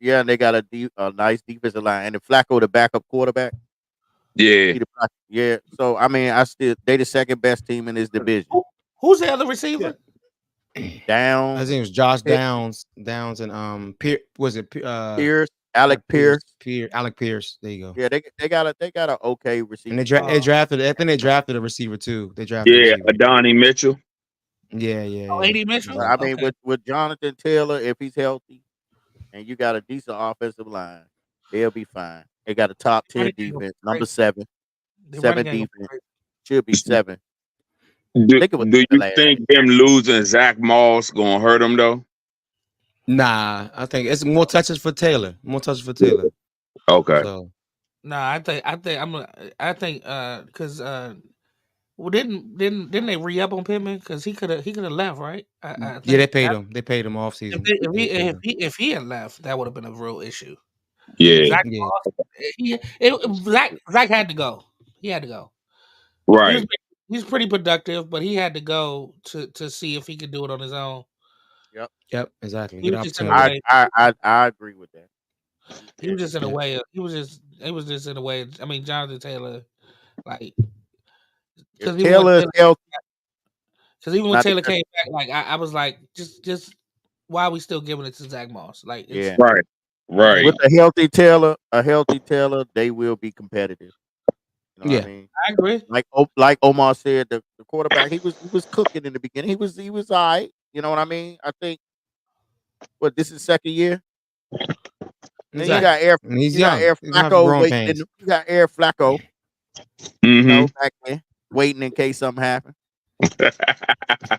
And they got a nice defensive line, and the Flacco, the backup quarterback. Yeah. So I mean, they the second best team in this division. Who's the other receiver? Downs. I think it was Josh Downs, and was it Pierce, Alec Pierce. Alec Pierce. There you go. Yeah, they got a okay receiver. And they drafted. I think they drafted a receiver too. They drafted. Yeah, a receiver. Adonai Mitchell. Yeah. AD Mitchell. I mean, with Jonathan Taylor, if he's healthy, and you got a decent offensive line, they'll be fine. They got a top 10 defense, number 7 defense, should be 7. Do you think them losing Zach Moss gonna hurt them though? Nah, I think it's more touches for Taylor. Okay. So. Nah, I think because well didn't they re-up on Pittman because he could have left, right? Yeah, they paid him. They paid him off season. If he had left, that would have been a real issue. Yeah. Zach had to go. He had to go. Right. He's pretty productive, but he had to go to see if he could do it on his own. Yep, exactly. I agree with that. He was just in a way. It was just in a way. I mean, Jonathan Taylor, like, because Taylor is healthy. Because even when Taylor came back, like I was like, just why are we still giving it to Zach Moss? Like, right. With a healthy Taylor, they will be competitive. You know what I mean? I agree. Like Omar said, the quarterback he was cooking in the beginning. He was all right. You know what I mean? I think this is second year. Then you got Air Flacco waiting. You got Air Flacco. You know, back there waiting in case something happens. They're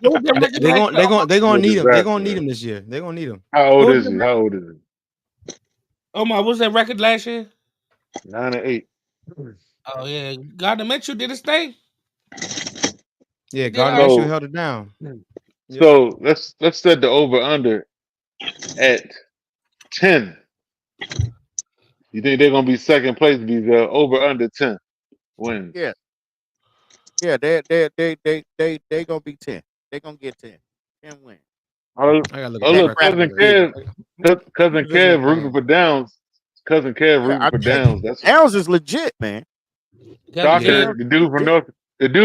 gonna need him. They're gonna need him this year. They're gonna need him. How old is he? Omar, what's that record last year? 9-8. Oh yeah, Gardner Mitchell did his thing. Yeah, Gardner Mitchell held it down. So let's set the over under at 10. You think they're gonna be second place? Be over under 10 wins. Yeah, they gonna be 10. They gonna get 10 wins. Look, cousin Kev rooting for Downs. Cousin Kev rooting for Downs. Downs is legit, man. Shocker, the dude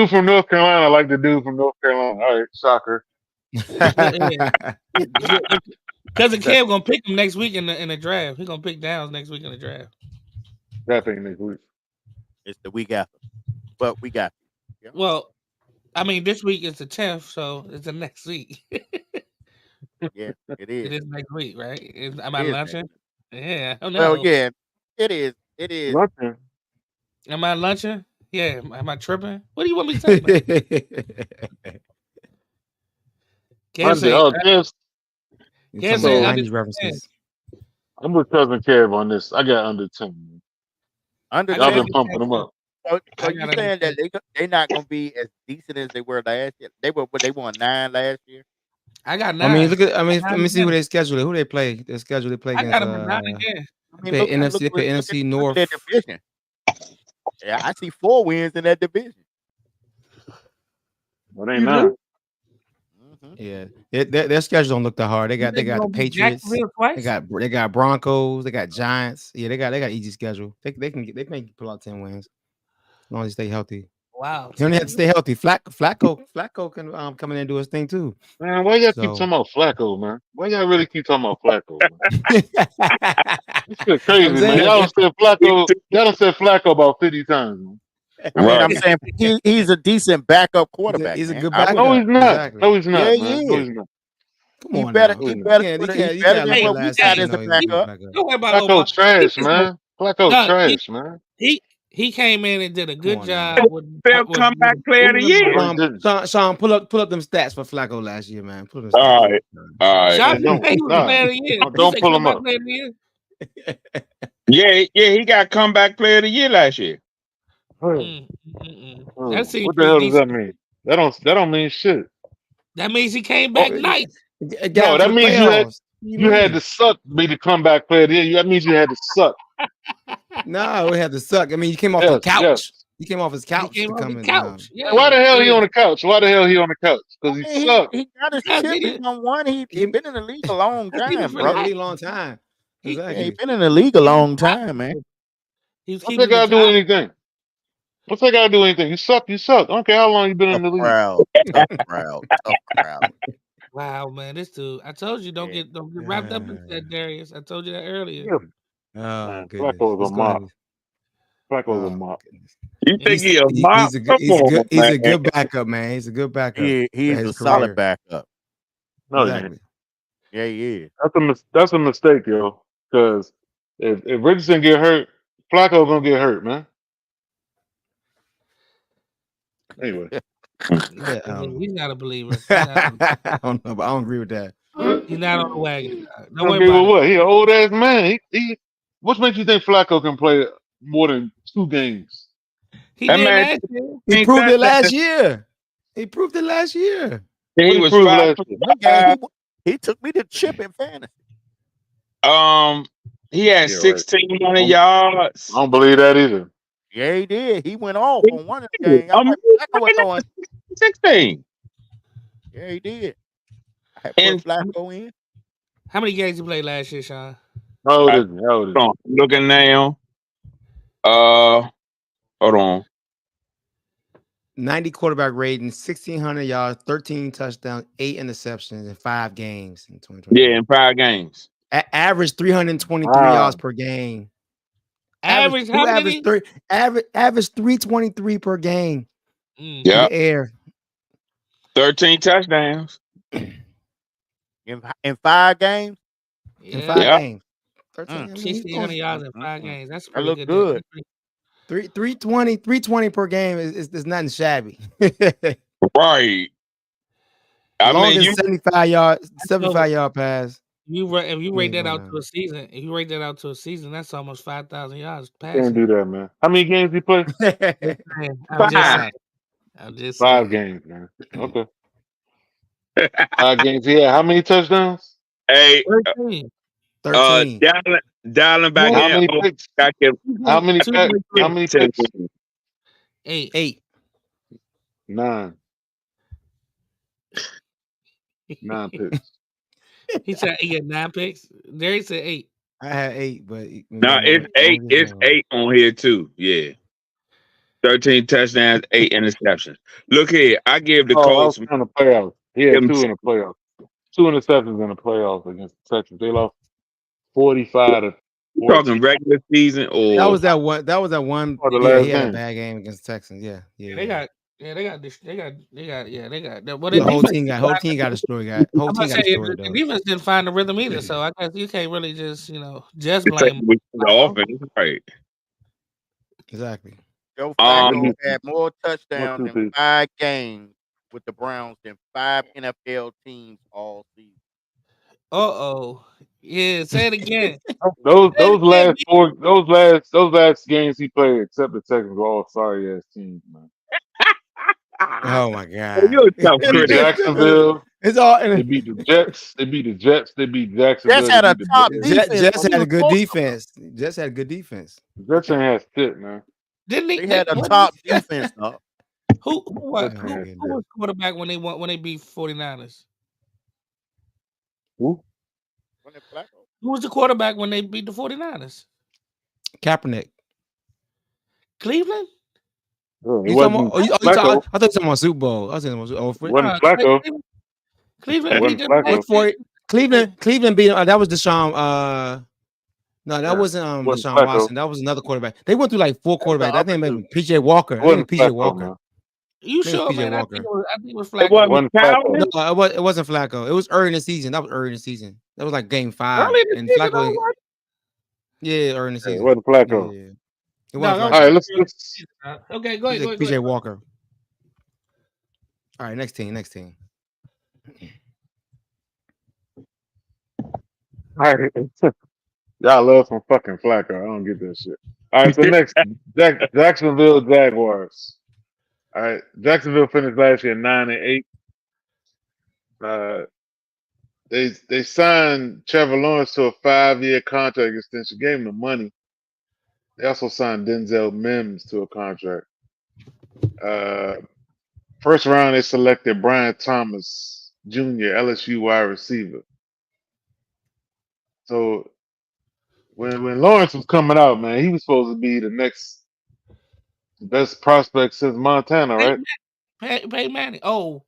from North Carolina, like the dude from North Carolina. All right, shocker. Cousin Kev gonna pick him next week in the draft. He's gonna pick Downs next week in the draft. That ain't next week. It's the week after, but we got. Yeah. Well, I mean, this week is the 10th, so it's the next week. Yeah, it is. It is next week, right? Am I lunching? Yeah. Oh, no. Well, yeah, it is. It is. Lunching. Am I lunching? Yeah. Am I tripping? What do you want me to say? I'm with cousin Kev on this. I got under 10. Y'all been pumping them up. So you saying that they're not gonna be as decent as they were last year? They won 9 last year. I got 9. I mean, let me see who they schedule. Who they play? They schedule. They play. I got them at 9 again. They play NFC North. Their division. Yeah, I see 4 wins in that division. Well, they not. Yeah, their schedule don't look that hard. They got the Patriots. They got Broncos. They got Giants. Yeah, they got easy schedule. They can pull out 10 wins as long as they stay healthy. Wow, he only have to stay healthy. Flacco can come in and do his thing too. Man, why y'all keep talking about Flacco, man? Why y'all really keep talking about Flacco? This shit crazy, man. Y'all done said Flacco about 50 times, man. Right. I'm saying he's a decent backup quarterback. He's a good backup. No, he's not. Exactly. No, he's not. Yeah, man. No, he's not. Come on, he better than what we got as a backup. Flacco trash, man. Flacco trash, man. He came in and did a good job. Comeback player of the year. Sean, pull up them stats for Flacco last year, man. Pull them stats. All right. Don't pull him up. Yeah, he got comeback player of the year last year. What the hell does that mean? That don't mean shit. That means he came back nice. No, that means you had to suck to be the comeback player of the year. That means you had to suck. No, it had to suck. I mean, you came off the couch. Yes. You came off his couch to come in. Yeah. Why the hell he on the couch? Because he sucked. He got his chip. He won. He been in the league a long time, bro. A long time. Exactly. He been in the league a long time, man. What's that got to do anything? What's that got to do anything? You suck. I don't care how long you been in the league. Tough crowd. Wow. Wow, man, this dude. I told you don't Yeah. get wrapped up in that, Darius. I told you that earlier. Yeah, Oh man. goodness. Flacco's a Let's go ahead. mop. Flacco's a Oh mop. goodness. You think he a He- mop? he's a good. Come He's a on, good. He's a man. good backup, man. He's a good backup. He's for a his solid career. backup. No, he Exactly. ain't. Yeah, he is. That's a mistake, yo. Because if Richardson get hurt, Flacco gonna get hurt, man. Anyway, Yeah. He's not a believer. He's not, I don't know, but I don't agree with that. he's not on the wagon. Don't don't worry give a about it. what? He an old ass man. What makes you think Flacco can play more than 2 games? He That did man last year. He ain't proved that it last year. He proved it last year. he What he was proved 5 last for year? Look at 5. he took me to chip in fantasy. He had Yeah, right. 1,600 I yards. don't believe that either. Yeah, he did. He went off on one of the games. I'm Flacco was throwing. 16. Yeah, he did. I had And put Flacco in. How many games you played last year, Sean? How old is he? How old is he? hold on, looking now. Hold on. 90 quarterback rating, 1,600 yards, 13 touchdowns, 8 interceptions in 5 games in 2020. Yeah, in 5 games. Average 323 Wow. yards per game. Average how many? Average 323 per game in Yep. the air. 13 touchdowns. In 5 games. In Yeah. 5 Yeah. games. 13. I mean, he's 1,600 going yards in 5 games. That's That pretty look good. good. 320 per game is nothing shabby. Right. I mean, Longest you 75 yard pass. If you rate Yeah, that out going to a season, that's almost 5,000 yards Can't passing. do that, man. How many games he play? I'm just 5. saying. I'm just 5 saying. games, man. Okay. 5 games. Yeah. How many touchdowns? Hey, 13. 13. dialing back How in. many Oh, picks? I can How many Two picks? point How three. many picks? 8. 8. 9. 9 picks. He said he had 9 picks. There he said 8. I had 8, but No, it's 8. It's 8 on here too. Yeah. 13 touchdowns, 8 interceptions. Look here, I give the Oh, I was Colts in the playoffs. He had them 2 in the playoffs. 2 interceptions in the playoffs against the Texans. They lost 45 to 14 talking regular season or That was that one. for the Yeah, last he had a game. bad game against Texans. Yeah. They got well, The whole defense- team got destroyed. Whole I'm team about got to say, destroyed the though. defense didn't find the rhythm either, so I guess you can't really just just you take blame. with the offense, right? Exactly. Joe Um, Flacco had more touchdowns One, two, in 5 games with the Browns than 5 NFL teams all season. Yeah, say it again. Those last games he played, except the Texans, were all sorry ass teams, man. Oh my god. You're a tough They beat critic. Jacksonville. It's all They beat the Jets. They beat Jacksonville. Jets had They a beat top the defense. Jets when he had a was good supposed to. defense. Jets had good defense. Jets ain't had shit, man. Didn't They had a top defense. Though. Who was Oh my goodness. quarterback when they beat 49ers? Who? Wasn't it Flacco? Who was the quarterback when they beat the 49ers? Kaepernick. Cleveland? It You wasn't talking about, Flacco. I thought you were talking about Super Bowl. I was talking about It wasn't Flacco. Cleveland It wasn't beat Flacco. them. Cleveland beat that was Deshaun. No, that Yeah, wasn't wasn't Deshaun Flacco. Watson. That was another quarterback. They went through like 4 quarterbacks. I think maybe opposite. PJ Walker. It I think wasn't PJ Flacco, Walker. man. You Maybe sure, PJ man? Walker. I think it was It Flacco. It wasn't wasn't Flacco. No, it wasn't Flacco. It was early in the season. That was early in the season. That was like game 5. Early in the And season, Flacco, though, what? yeah, early in the It season. wasn't Flacco. Yeah. It No, wasn't that Flacco. All right, let's Okay, go ahead. PJ Walker. All right, next team. all right. Y'all love some fucking Flacco. I don't get that shit. All right, so next, Jacksonville Jaguars. All right, Jacksonville finished last year 9-8. They signed Trevor Lawrence to a 5-year contract extension, gave him the money. They also signed Denzel Mims to a contract. First round, they selected Brian Thomas Jr., LSU wide receiver. So when Lawrence was coming out, man, he was supposed to be the next best prospect since Montana, right? Peyton Manning. Oh,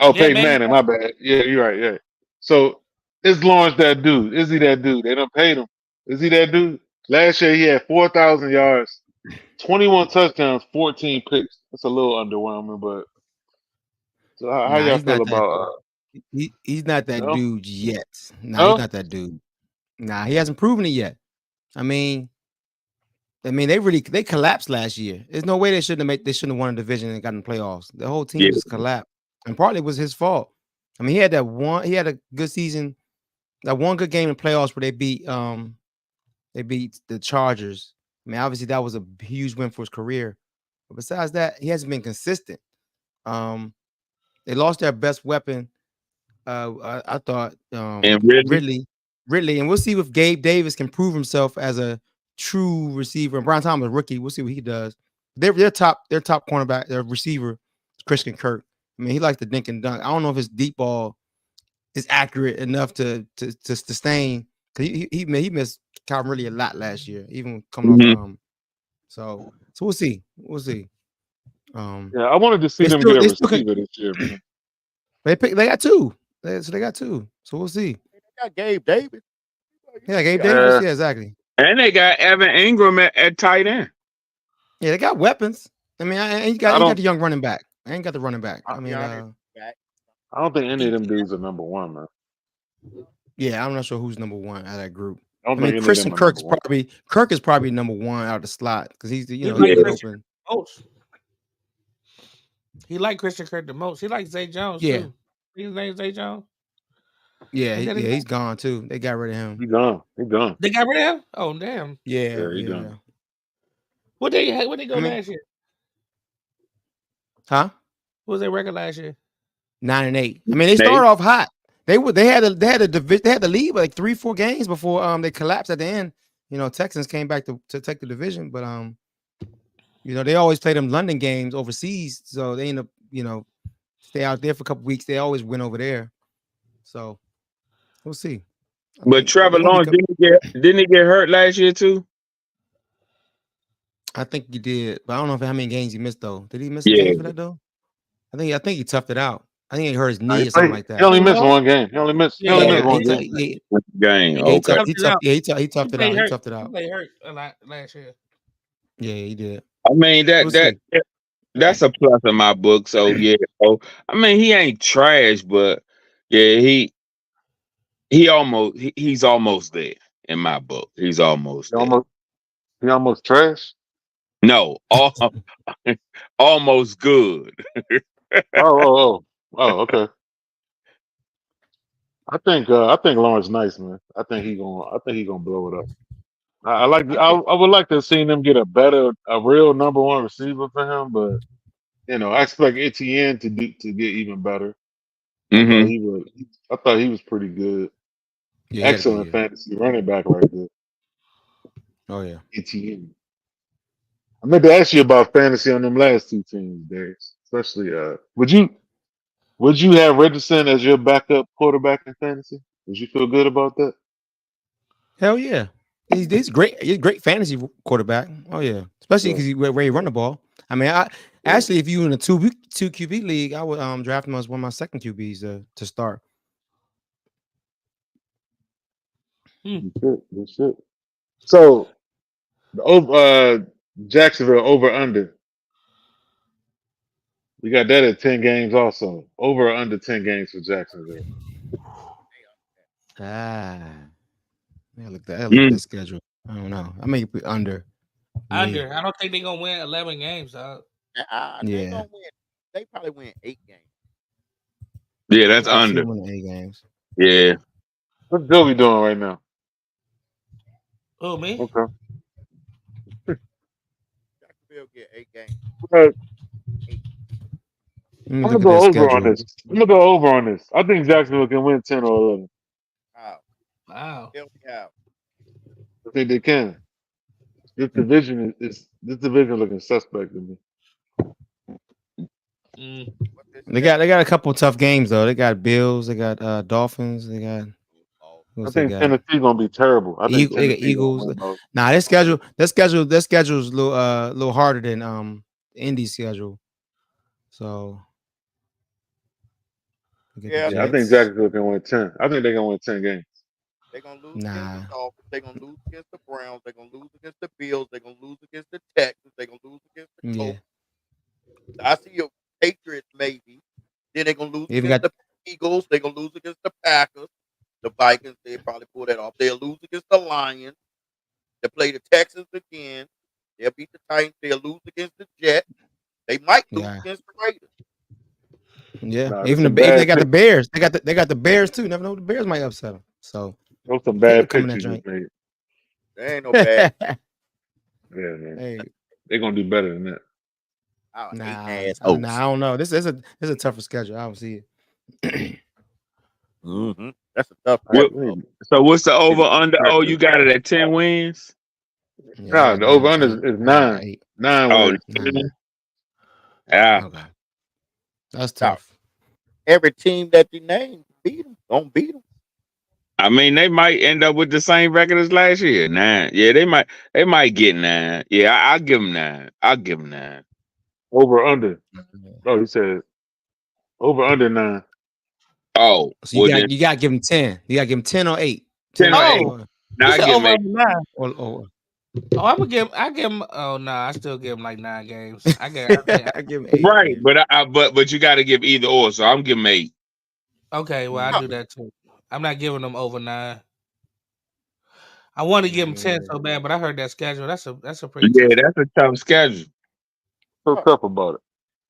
Oh, Yeah, Peyton man. Manning, my bad. Yeah, you're right. Yeah. So is Lawrence that dude? Is he that dude? They done paid him. Is he that dude? Last year he had 4,000 yards, 21 touchdowns, 14 picks. That's a little underwhelming, but so how Nah, y'all he's feel not that. about He's not that no? dude yet. Nah, he's No? not that dude. Nah, he hasn't proven it yet. I mean, they collapsed last year. There's no way they shouldn't have won a division and gotten playoffs. The whole team Yeah. just collapsed, and partly it was his fault. I mean, he had a good season, that one good game in playoffs where they beat the Chargers. I mean, obviously that was a huge win for his career, but besides that, he hasn't been consistent. They lost their best weapon. I thought And really, Ridley, and we'll see if Gabe Davis can prove himself as a true receiver. And Brian Thomas, rookie, we'll see what he does. Their top cornerback, their receiver, Christian Kirk. I mean, he likes to dink and dunk. I don't know if his deep ball is accurate enough to sustain. Cause he missed Calvin Ridley a lot last year, even coming off. Mhm. So we'll see. We'll see. Yeah, I wanted to see They them still- get a they still can- receiver this year, man. They got two. So they got two. So we'll see. They got Gabe Davis. Yeah, Gabe Davis. Yeah, exactly. and they got Evan Ingram at tight end. Yeah, they got weapons. I mean, I ain't got the young running back. I ain't got the running back. I mean, Back. I don't think any of them dudes are number one, man. yeah, I'm not sure who's number one out of that group. I don't I think mean, any Christian of them are Kirk number one. is probably number one out of the slot because he's He he's like Yeah. Christian open. Kirk the most. He like Christian Kirk the most. He like Zay Jones Yeah. too. His name's Zay Jones. Yeah, Ain't that his he's gone too. They got rid of him. He gone. He gone. They got rid of him? Oh damn. Yeah, he gone. What they go I mean- last year? Huh? What was their record last year? 9-8. I mean, they started off hot. They had the lead like 3-4 games before they collapsed at the end. You know, Texans came back to take the division, but you know, they always play them London games overseas, so they end up, you know, stay out there for a couple weeks. They always win over there. So we'll see. But Trevor Lawrence didn't he get hurt last year too? I think he did, but I don't know how many games he missed though. Did he miss Yeah. a game for that though? I think he toughed it out. I think he hurt his knee or something like that. He only missed one game. He only missed one he game. Game. he Okay. toughed it out. He toughed it out. He toughed it He out. played hurt a lot last year. Yeah, he did. I mean that's a plus in my book. So yeah. So I mean he ain't trash, but yeah, he's almost there in my book. He's almost there. He almost trash. No, almost good. Oh, okay. I think Lawrence nice, man. I think he gonna blow it up. I would like to have seen them get a real number one receiver for him, but you know, I expect Etienne to get even better. Mm-hmm. I thought he was pretty good. Yeah, he had a good Excellent year. fantasy running back right there. Oh yeah. Etienne. I meant to ask you about fantasy on them last two teams, Darius. Especially, would you have Richardson as your backup quarterback in fantasy? Would you feel good about that? Hell yeah. He's great. He's a great fantasy quarterback. Oh yeah, especially because where he run the ball. I mean, actually, if you in a two QB league, I would draft him as one of my second QBs to start. Good shit. So, Jacksonville over under. We got that at 10 games also. Over or under 10 games for Jacksonville. I look at that schedule. I don't know. I may be under. Under. I don't think they're gonna win 11 games, dog. They gonna win. They probably win 8 games. Yeah, that's under. 8 games. Yeah. What's Joey doing right now? Oh, me? Okay. Jacksonville get 8 games. I'm gonna go over on this. I think Jacksonville can win 10 or 11. Wow. Hell yeah. I think they can. This division is looking suspect to me. They got a couple tough games though. They got Bills. They got Dolphins. They got. I think Tennessee gonna be terrible. I think they got Eagles. Nah, their schedule's a little harder than Indy's schedule. So Yeah, I think Jacksonville can win 10. I think they're gonna win 10 games. They're gonna lose against the Dolphins. They're gonna lose against the Browns. They're gonna lose against the Bills. They're gonna lose against the Texans. They're gonna lose against the Colts. I see your Patriots maybe. Then they're gonna lose against the Eagles. They're gonna lose against the Packers. The Vikings, they probably pull that off. They'll lose against the Lions. They play the Texans again. They'll beat the Titans. They'll lose against the Jets. They might lose against the Raiders. Yeah, even they got the Bears. They got the Bears too. Never know, the Bears might upset them. So those some bad picks you just made. There ain't no bad. Yeah, man. Hey. They're gonna do better than that. Nah, I don't know. This is a tougher schedule. I don't see it. That's a tough. So what's the over under? Oh, you got it at 10 wins. Yeah, the over under is 9. 9 wins. Yeah. Okay. That's tough. Every team that you name beat them. Don't beat them. I mean, they might end up with the same record as last year. 9. Yeah, they might get 9. Yeah, I'll give them 9. I'll give them 9. Over under. Oh, he said over under 9. Oh, so you got to give them 10. You got to give them 10 or 8. 10 or 8. Now I give them 9. I give him. Oh no, I still give him like 9 games. I give him 8. Right, but you got to give either or. So I'm giving 8. Okay, well I do that too. I'm not giving them over 9. I want to give them 10 so bad, but I heard that schedule. That's a pretty tough. That's a tough schedule. So tough about it.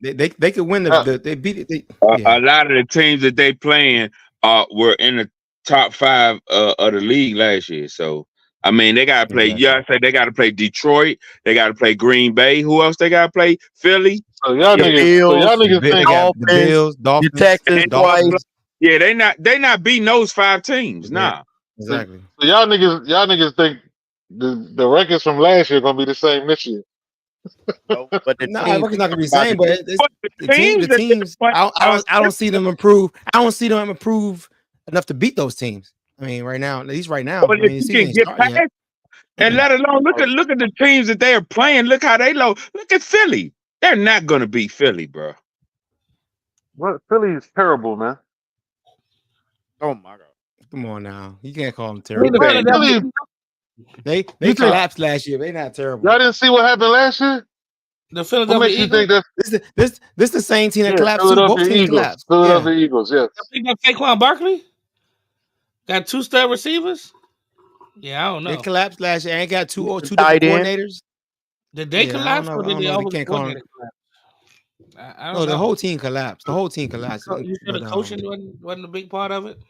They could win they beat it. A lot of the teams that they playing were in the top 5 of the league last year. So I mean, they got to play. Exactly. They got to play Detroit. They got to play Green Bay. Who else they got to play? Philly. So y'all niggas think the Bills, Dolphins, the Texans twice. Yeah, they not beating those 5 teams. Nah. Exactly. So y'all niggas think the records from last year gonna be the same this year. No, but the record's not gonna be the same. But the teams, I don't see them improve. I don't see them improve enough to beat those teams. I mean, right now, at least right now. But if you can get past, and let alone look at the teams that they are playing. Look how they low. Look at Philly. They're not gonna beat Philly, bro. What? Philly is terrible, man. Oh my God! Come on now, you can't call them terrible. They collapsed last year. They not terrible. Y'all didn't see what happened last year. The Philadelphia Eagles. You think this the same team that collapsed? Both teams collapsed. Philadelphia Eagles, yes. You think that Saquon Barkley got 2 star receivers? Yeah, I don't know. They collapsed last year. Ain't got two different coordinators. Did they collapse or did they always collapse? No, the whole team collapsed. The whole team collapsed. So you said the coaching wasn't a big part of it?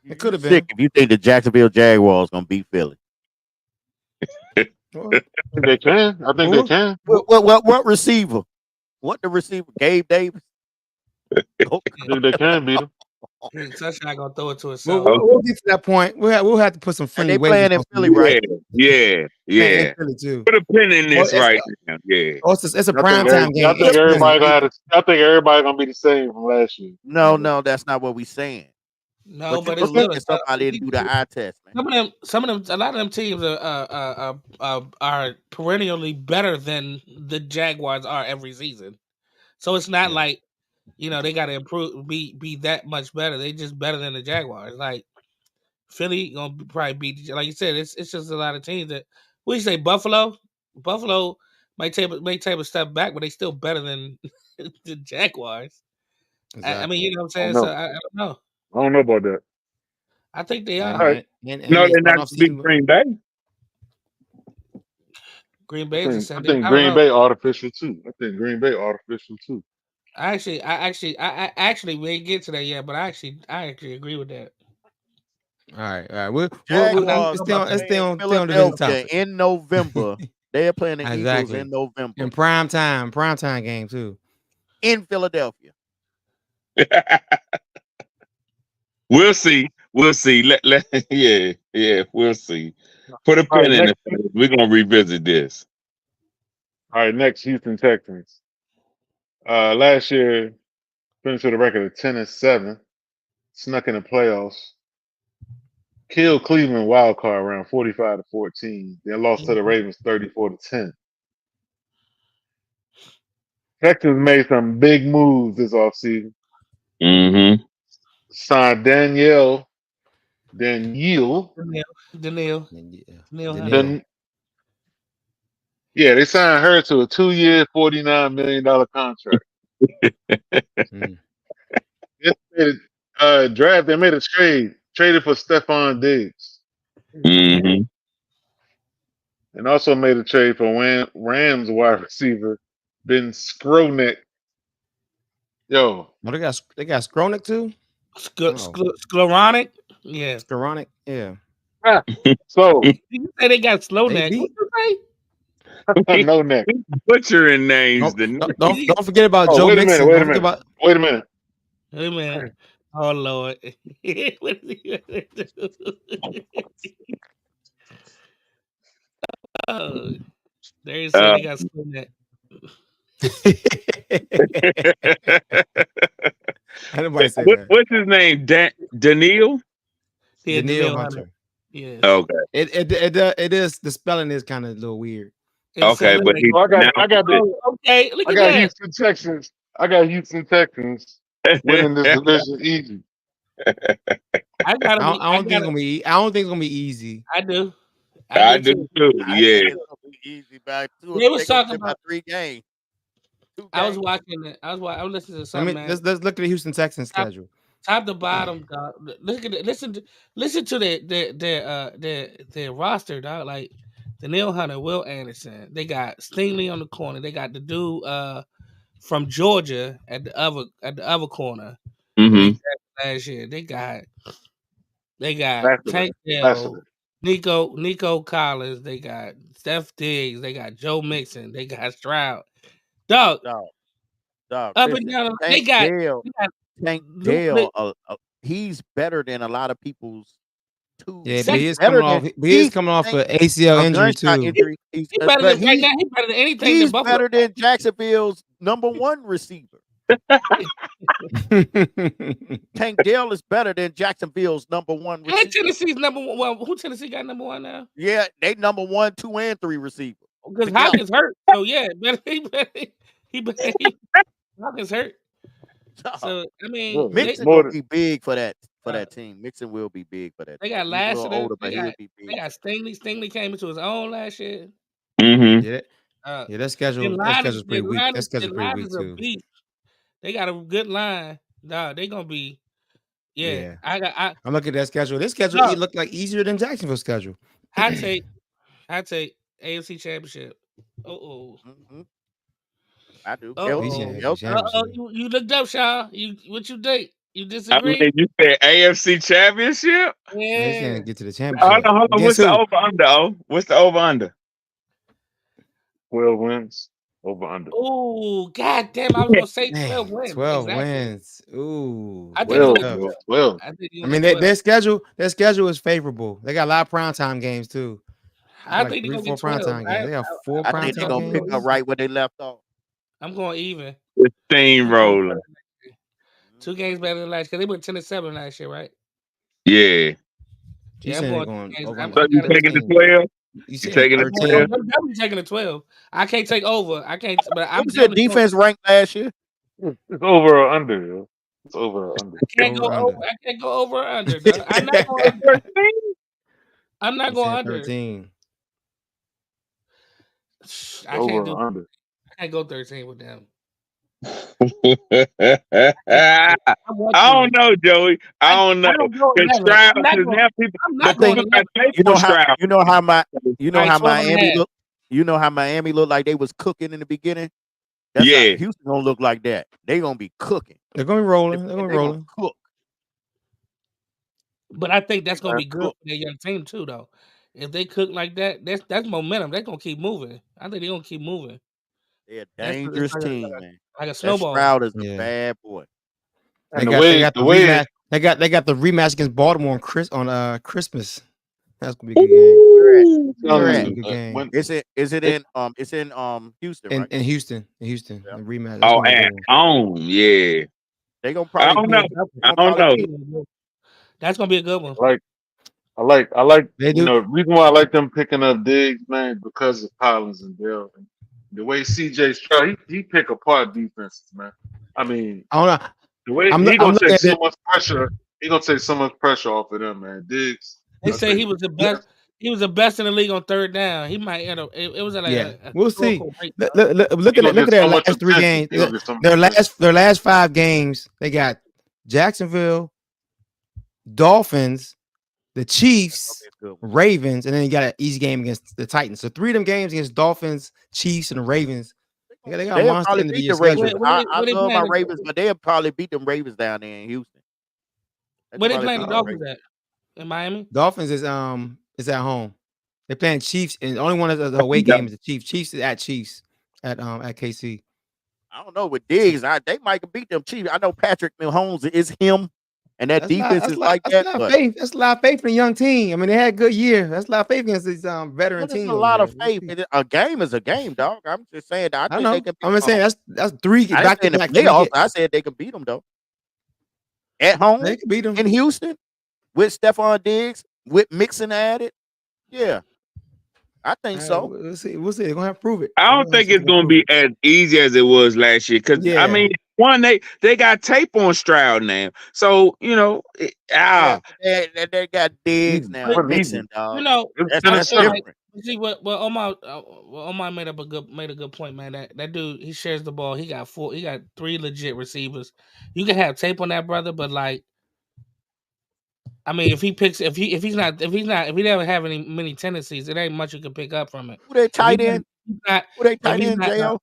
It could have been. If you think the Jacksonville Jaguars gonna beat Philly, they can. I think they can. What receiver? What the receiver? Gabe Davis. I think they can beat them. Sunshine gonna throw it to himself. We'll get to that point. We'll have to put some friendly ways. They playing in Philly, right? Yeah. Philly too. Put a pin in this right now. Yeah. Oh, it's a prime time game. I think everybody gonna be the same from last year. No, that's not what we saying. No, but it's looking somebody to do the eye test, man. Some of them, a lot of them teams are perennially better than the Jaguars are every season. So it's not like, they got to improve, be that much better. They just better than the Jaguars. Like Philly gonna probably beat, like you said, it's just a lot of teams that. What do you say, Buffalo? Buffalo might take a step back, but they still better than the Jaguars. Exactly. I mean, you know what I'm saying? So I don't know. I don't know about that. I think they are. Right. No, they're not beat Green Bay. Green Bay. I think Green Bay artificial too. I actually we ain't get to that yet, but I actually agree with that. All right. We'll stay on the topic. In November. They're playing the Eagles in November. In prime time game too. In Philadelphia. We'll see. We'll see. We'll see. Put a pin in it. We're gonna revisit this. All right, next Houston Texans. Last year finished with a record of 10-7, snuck in the playoffs, killed Cleveland wild card around 45-14, then lost to the Ravens 34-10. Texans made some big moves this offseason. Mm-hmm. signed Danielle. Danielle. And yeah, Danielle Hunter. Then, yeah, they signed her to a 2-year, $49 million contract. Mm. They made draft. They made a traded for Stephon Diggs, Mm-hmm. and also made a trade for Rams wide receiver Ben Skronek. Yo, Oh, they got Skronik too. Scleronic. Yeah. Skoronik, yeah. so You say they got slow They neck. beat. What you say? no neck. Butchering names. Don't forget about Oh, Joe wait a Mixon. minute. Wait a Don't forget minute. about Wait a minute. Hey man. Oh Lord. What is he gonna do? Oh, there you say they got slow neck. Nobody say that. What's his name? Daniil? Yeah, Danielle Danielle Hunter. Yeah. Okay. It is, the spelling is kind of a little weird. It Okay, sounds but like- he So I got okay, look I at got that. Houston Texans. I got Houston Texans winning this division easy. I got I don't think it's gonna be. I don't think it's gonna be easy. I do. I do too. I Yeah. think it's gonna be easy back to They was they gonna talking win by about- 3 games. 2 I was games. watching it. I was listening to I something, mean, man. let's look at the Houston Texans schedule. Top to bottom, dog. Look at it. Listen to their roster, dog. Like Danielle Hunter, Will Anderson. They got Stingley on the corner. They got the dude from Georgia at the other corner. Mm-hmm. Last year. They got Lassiter. Tank Dell, Lassiter. Nico Collins. They got Steph Diggs. They got Joe Mixon. They got Stroud. Dog. Dog. Up Listen, and down. Tank Dell, Luke- he's better than a lot of people's too. Yeah, but Second- he is coming off. He is coming off an ACL injury too. He's He better but than right now. He better than anything he's than Buffalo. better than Jacksonville's #1 receiver. Tank Dell is better than Jacksonville's #1 receiver. And Tennessee's number one. Well, who Tennessee got number one now? Yeah, they #1, 2, and 3 receiver. Because Together. Hopkins hurt. So yeah, Hopkins hurt. So I mean, Mixon More will be big for that team. Mixon will be big for that. they got team. He's a little Lassiter. older, but They he'll got, be big. they got Stingley. Stingley came into his own last year. Mm-hmm. Yeah, that schedule's pretty weak. That schedule's pretty weak too. Beast. They got a good line. Dog, they gonna be. Yeah. I'm looking at that schedule. This schedule No. it looked like easier than Jacksonville's schedule. I take AFC Championship. Mhm. I do. You looked up, Shaw. What you think? You I disagree? mean, you said AFC Championship? Yeah. He's Yeah. gonna get to the championship. Hold on. Guess What's the who? over-under? Oh, what's the over-under? 12 wins over under. Oh, god damn! I was gonna say Man, 12 wins. 12 Exactly. wins. Ooh. I think it's 12. gonna be 12. I think I mean, their schedule is favorable. They got a lot of primetime games too. I Like think they're 3, gonna 4 get 12. primetime games. They got 4 I think they're primetime gonna pick games. up right where they left off. I'm going even. The steamroller. 2 games better than last because they went 10-7 last year, right? Yeah. You Yeah, saying I'm they're going going 2 games. over I'm So you taking the 12? You taking the 13. I'm definitely taking the 12. I can't take over. I can't. But I'm Who's their defense ranked last year? It's over or under, yo. It's over or under. I can't go Over, over. under. I can't go over or under. Dog. I'm not going under. I'm not You going said under. 13. I Over can't do. or under. I can't go 13 with them. I don't know, Joey. I don't know. Because Stroud, because now people, not the thing going about You know how Stroud. you know how my you know Like how 12 and a Miami half. look. You know how Miami looked like they was cooking in the beginning. That's how Yeah. Houston gonna look like that. They gonna be cooking. They're going to be rolling. They're going to They be rolling. cook. But I think that's gonna be good for their young team too, though. If they cook like that, that's momentum. They're gonna keep moving. I think they're gonna keep moving. They're a That's- dangerous it's like a- team, man. Like a That snowball. Stroud is a Yeah. bad boy. They And got the way rematch. They got the rematch against Baltimore on Christmas. That's gonna be a good game. Where That's at? a good game. Is it in Houston, right? In Houston, Yeah. the rematch. That's Oh, gonna be a at good one. home. Yeah. They gonna I probably don't beat know. them. I don't know. That's gonna be a good one. I like They do. reason why I like them picking up Diggs, man, because of Collins and Dell. And the way CJ Stroud, he pick apart defenses, man. I mean, I don't know. The way I'm he gonna looking take at so it. much pressure. He gonna take so much pressure off of them, man. Diggs. They I say think- he was the best. He was the best in the league on third down. He might end up. It was like Yeah, a we'll see. historical rate, Look, bro. look He at gonna get their so much last 3 attention. games. He gonna get so much attention. Their last 5 games. They got Jacksonville, Dolphins, the Chiefs, Good. Ravens, and then you got an easy game against the Titans. So 3 of them games against Dolphins, Chiefs, and the Ravens. They got a They'll monster probably end of the beat year the Ravens. schedule. Where I they love my playing? Ravens, but they'll probably beat them Ravens down there in Houston. Where they probably playing the beat Dolphins at? In Miami? Dolphins is at home. They're playing Chiefs, and the only one that's the away game is the Chiefs. Chiefs at KC. I don't know with Diggs. They might beat them Chiefs. I know Patrick Mahomes is him, and that defense is like that. That's a lot of faith. That's a lot of faith in a young team. I mean, they had a good year. That's a lot of faith against these veteran There's teams. a lot of faith. A game is a game, dog. I'm just saying that I think know. they can beat I'm just saying that's 3 I back to didn't say back. in the playoffs. I said they can beat them though. At home They can beat them in Houston with Stephon Diggs with Mixon added. Yeah, I think so. We'll see. They're gonna have to prove it. I don't think it's gonna be as easy as it was last year. Cause Yeah. I mean, one they got tape on Stroud now, so you know, They got Diggs now. But Mixon, dog. You know, That's different. see what Omar made a good point, man. That dude, he shares the ball. He got 3 legit receivers. You can have tape on that brother, but like, I mean, if he never have many tendencies, it ain't much you can pick up from it. Who they tight end? He's not, Who they if tight he's end? not, Jo.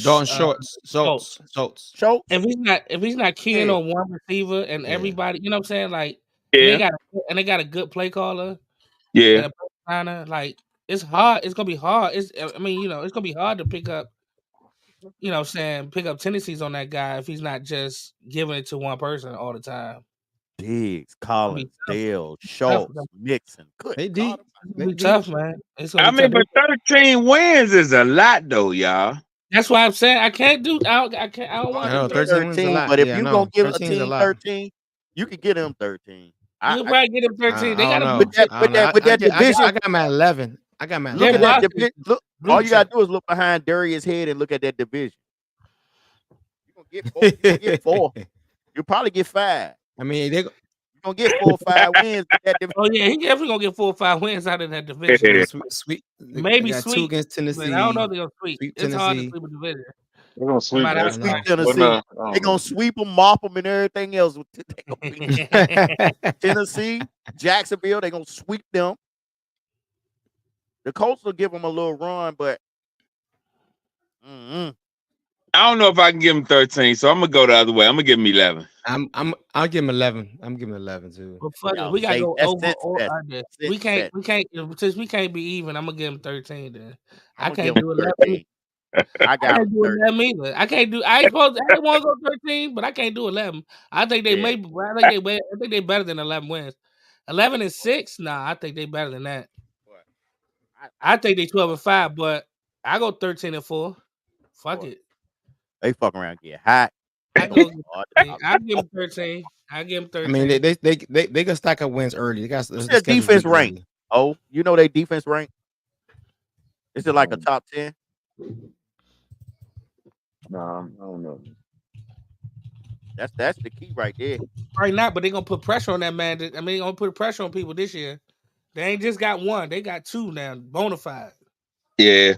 Dalton Schultz. Schultz. if he's not keying Yeah. on one receiver and everybody, you know what I'm saying? Like, yeah, they got a good play caller. yeah. And a designer, like, it's hard. It's gonna be hard. It's gonna be hard to pick up. You know, what I'm saying, pick up tendencies on that guy if he's not just giving it to one person all the time. Diggs, Collins, tough. Dale, Schultz, Mixon. Good. They deep. It's gonna be tough, man. It's I gonna be mean, tough. but 13 wins is a lot, though, y'all. That's why I'm saying I can't do. I don't want I know, to. 13 wins a lot. But if Yeah, you I gonna know. give a 13 is a team lot. 13, you can get them 13. You can probably get him 13. They I got don't a know. good team. with that division. I got him at 11. I got him at Look at 11. that boxing. division. Look, all you gotta do is look behind Darius' head and look at that division. You're gonna get 4. You'll probably get 5. I mean, You're gonna get 4 or 5 wins with that division. Oh yeah, he definitely gonna get 4 or 5 wins out of that division. Yeah. sweet. Maybe They got 2 sweet, against Tennessee. but I don't know if they're gonna sweep. Sweep It's hard to Tennessee. sweep a division. They're gonna sweep Might that. have Sweep know. Tennessee. But They're gonna sweep them, mop them, and everything else. They gonna beat Tennessee, Jacksonville. They're gonna sweep them. The Colts will give them a little run, but I don't know if I can give him 13, so I'm gonna go the other way. I'm gonna give him 11. I'll give him 11. I'm giving him 11 too. Well, fuck Y'all it. We gotta say go that's over it, or that's under. it, We can't since we can't be even. I'm gonna give him 13 then. I I'm can't gonna do give 'em 11. 13. I I got can't do 13. 11 either. I can't do. I ain't want to go 13, but I can't do 11. I think they Yeah. may. I think they better than 11 wins. 11 and 6. Nah, I think they better than that. I think they 12 and 5, but I go 13 and 4. Fuck it. They fuck around and get hot. I go. I give him 13. I give him 13. I mean, they can stack up wins early. They got What's their defense rank? Oh, you know their defense rank? Is it like a top 10? Nah, I don't know. That's the key right there. Right now, but they're gonna put pressure on that man. I mean, they're gonna put pressure on people this year. They ain't just got one; they got 2 now, bona fide. Yeah.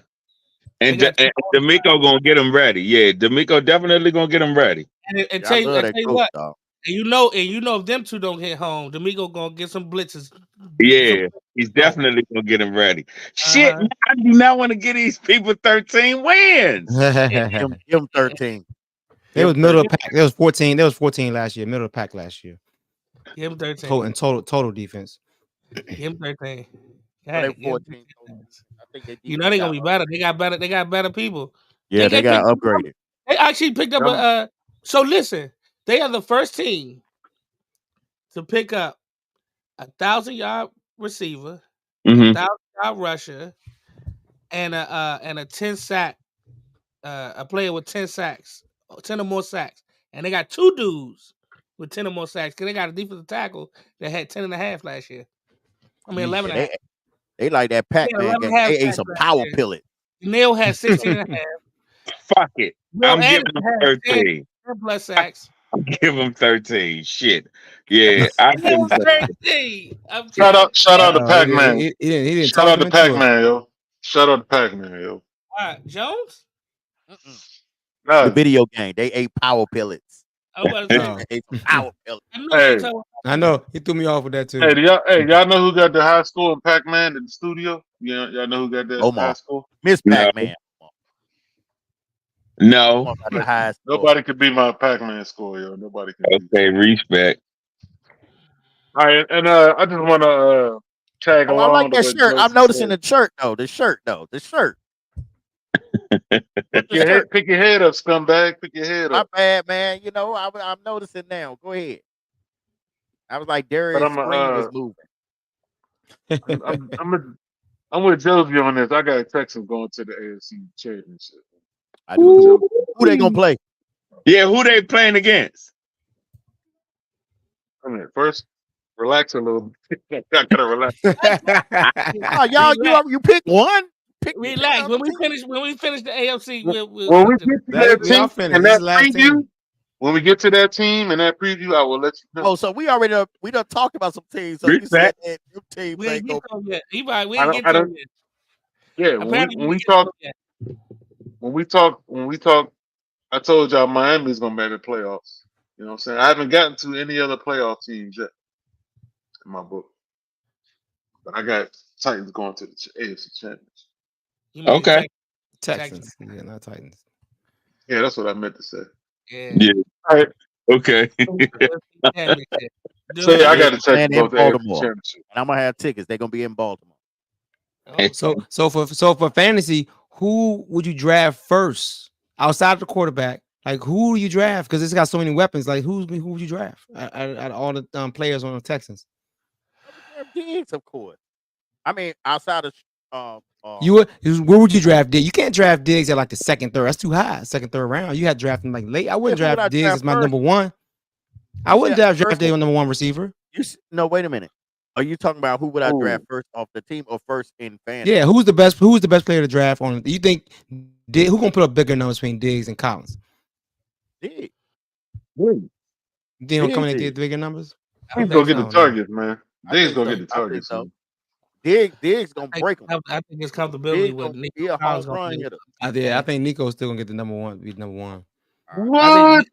And D'Amico gonna get him ready. Yeah, D'Amico definitely gonna get him ready. And tell you that coach, what, dog. and you know, if them 2 don't hit home, D'Amico gonna get some blitzes. Yeah, he's definitely gonna get him ready. Shit, man, I do not want to get these people 13 wins. Give them 13. It was middle of the pack. There was 14. There was 14 last year. Middle of the pack last year. Give him 13. Total defense. Give him 13. They God, give 'em 14. 13. I think they You know they're gonna be better. They got better people. Yeah, they got upgraded. They actually picked up a. So listen, they are the first team to pick up 1,000-yard receiver, 1,000-yard rusher, and a 10-sack, a player with 10 sacks, 10 or more sacks, and they got 2 dudes with 10 or more sacks. Cause they got a defensive tackle that had 10 and a half last year. I mean 11 and a half. They like that pack, man. They ate some power pellet. Neil had 16 and a half. Fuck it. I'm giving him 13. 10 plus sacks. Give him 13. Shit. Yeah, I Give him think so. 13. I'm Shout telling out to you. He Pac-Man. didn't Shout talk out him to into it. Pac-Man, yo. Shout out to Pac-Man, yo. All right, Jones. The Nah, video game. They ate power pellets. I was about to say. No. They ate some power pellets. I knew Hey. you were talking I know he threw me off with that too. hey, y'all know who got the high score in Pac-Man in the studio? Y'all know who got that Omar. high score? Miss No. Pac-Man. No. Omar got the highest score. Nobody can beat my Pac-Man score, yo. Nobody can beat Okay, respect. All right, and I just want to tag Oh, I along like to that what shirt. I'm Joseph noticing said. the shirt though. The shirt. Pick your head up, scumbag. Pick your head My up. bad, man. You know, I'm noticing now. Go ahead. I was like, But Darius' I'm screen is moving. I'm with Josie on this. I got Texas going to the AFC Championship. I do too. Who they gonna play? Yeah, who they playing against? I mean, first, relax a little bit. I gotta relax. Oh, y'all, you pick one. Relax. When we finish the AFC, we'll When we get to that we all team finished. and This is that the last preview, team. when we get to that team and that preview, I will let you know. Oh, so we done talked about some teams. So you said that them teams we ain't ain't gonna. get to yet. He right. We I ain't don't- get I to don't- yet. Yeah, Apparently, when we ain't get to talk, yet. when we talk, I told y'all Miami's gonna make the playoffs. You know what I'm saying? I haven't gotten to any other playoff teams yet in my book, but I got Titans going to the AFC Championship. You mean Okay. Texans. Yeah, not Titans. Yeah, that's what I meant to say. Yeah. Yeah. All right. Okay. Championship. So yeah, I got to Playing Texans go in to the AFC Baltimore, Championship. and I'm gonna have tickets. They're gonna be in Baltimore. Oh, So for fantasy, who would you draft first outside of the quarterback? Like who do you draft? Because it's got so many weapons. Like who would you draft out of all the players on the Texans? Diggs, of course. I mean, outside of Where would you draft Diggs? You can't draft Diggs at like the second, third. That's too high. Second, third round. You had to draft him like late. I wouldn't who would I draft Diggs draft as my first? number one. I wouldn't said draft first Diggs on number one receiver. No, wait a minute. Are you talking about who would I draft first off the team or first in fantasy? Yeah, who's the best player to draft on? You think who gonna put up bigger numbers between Diggs and Collins? Diggs. Diggs. They don't come in and get bigger numbers. He's gonna get the targets, man. Diggs gonna get the I think targets. so. Man. Diggs gonna break them. I think his comfortability with Be Nico a home Collins run gonna be. hitter. I think Nico's still gonna get the number one. Be number one. What?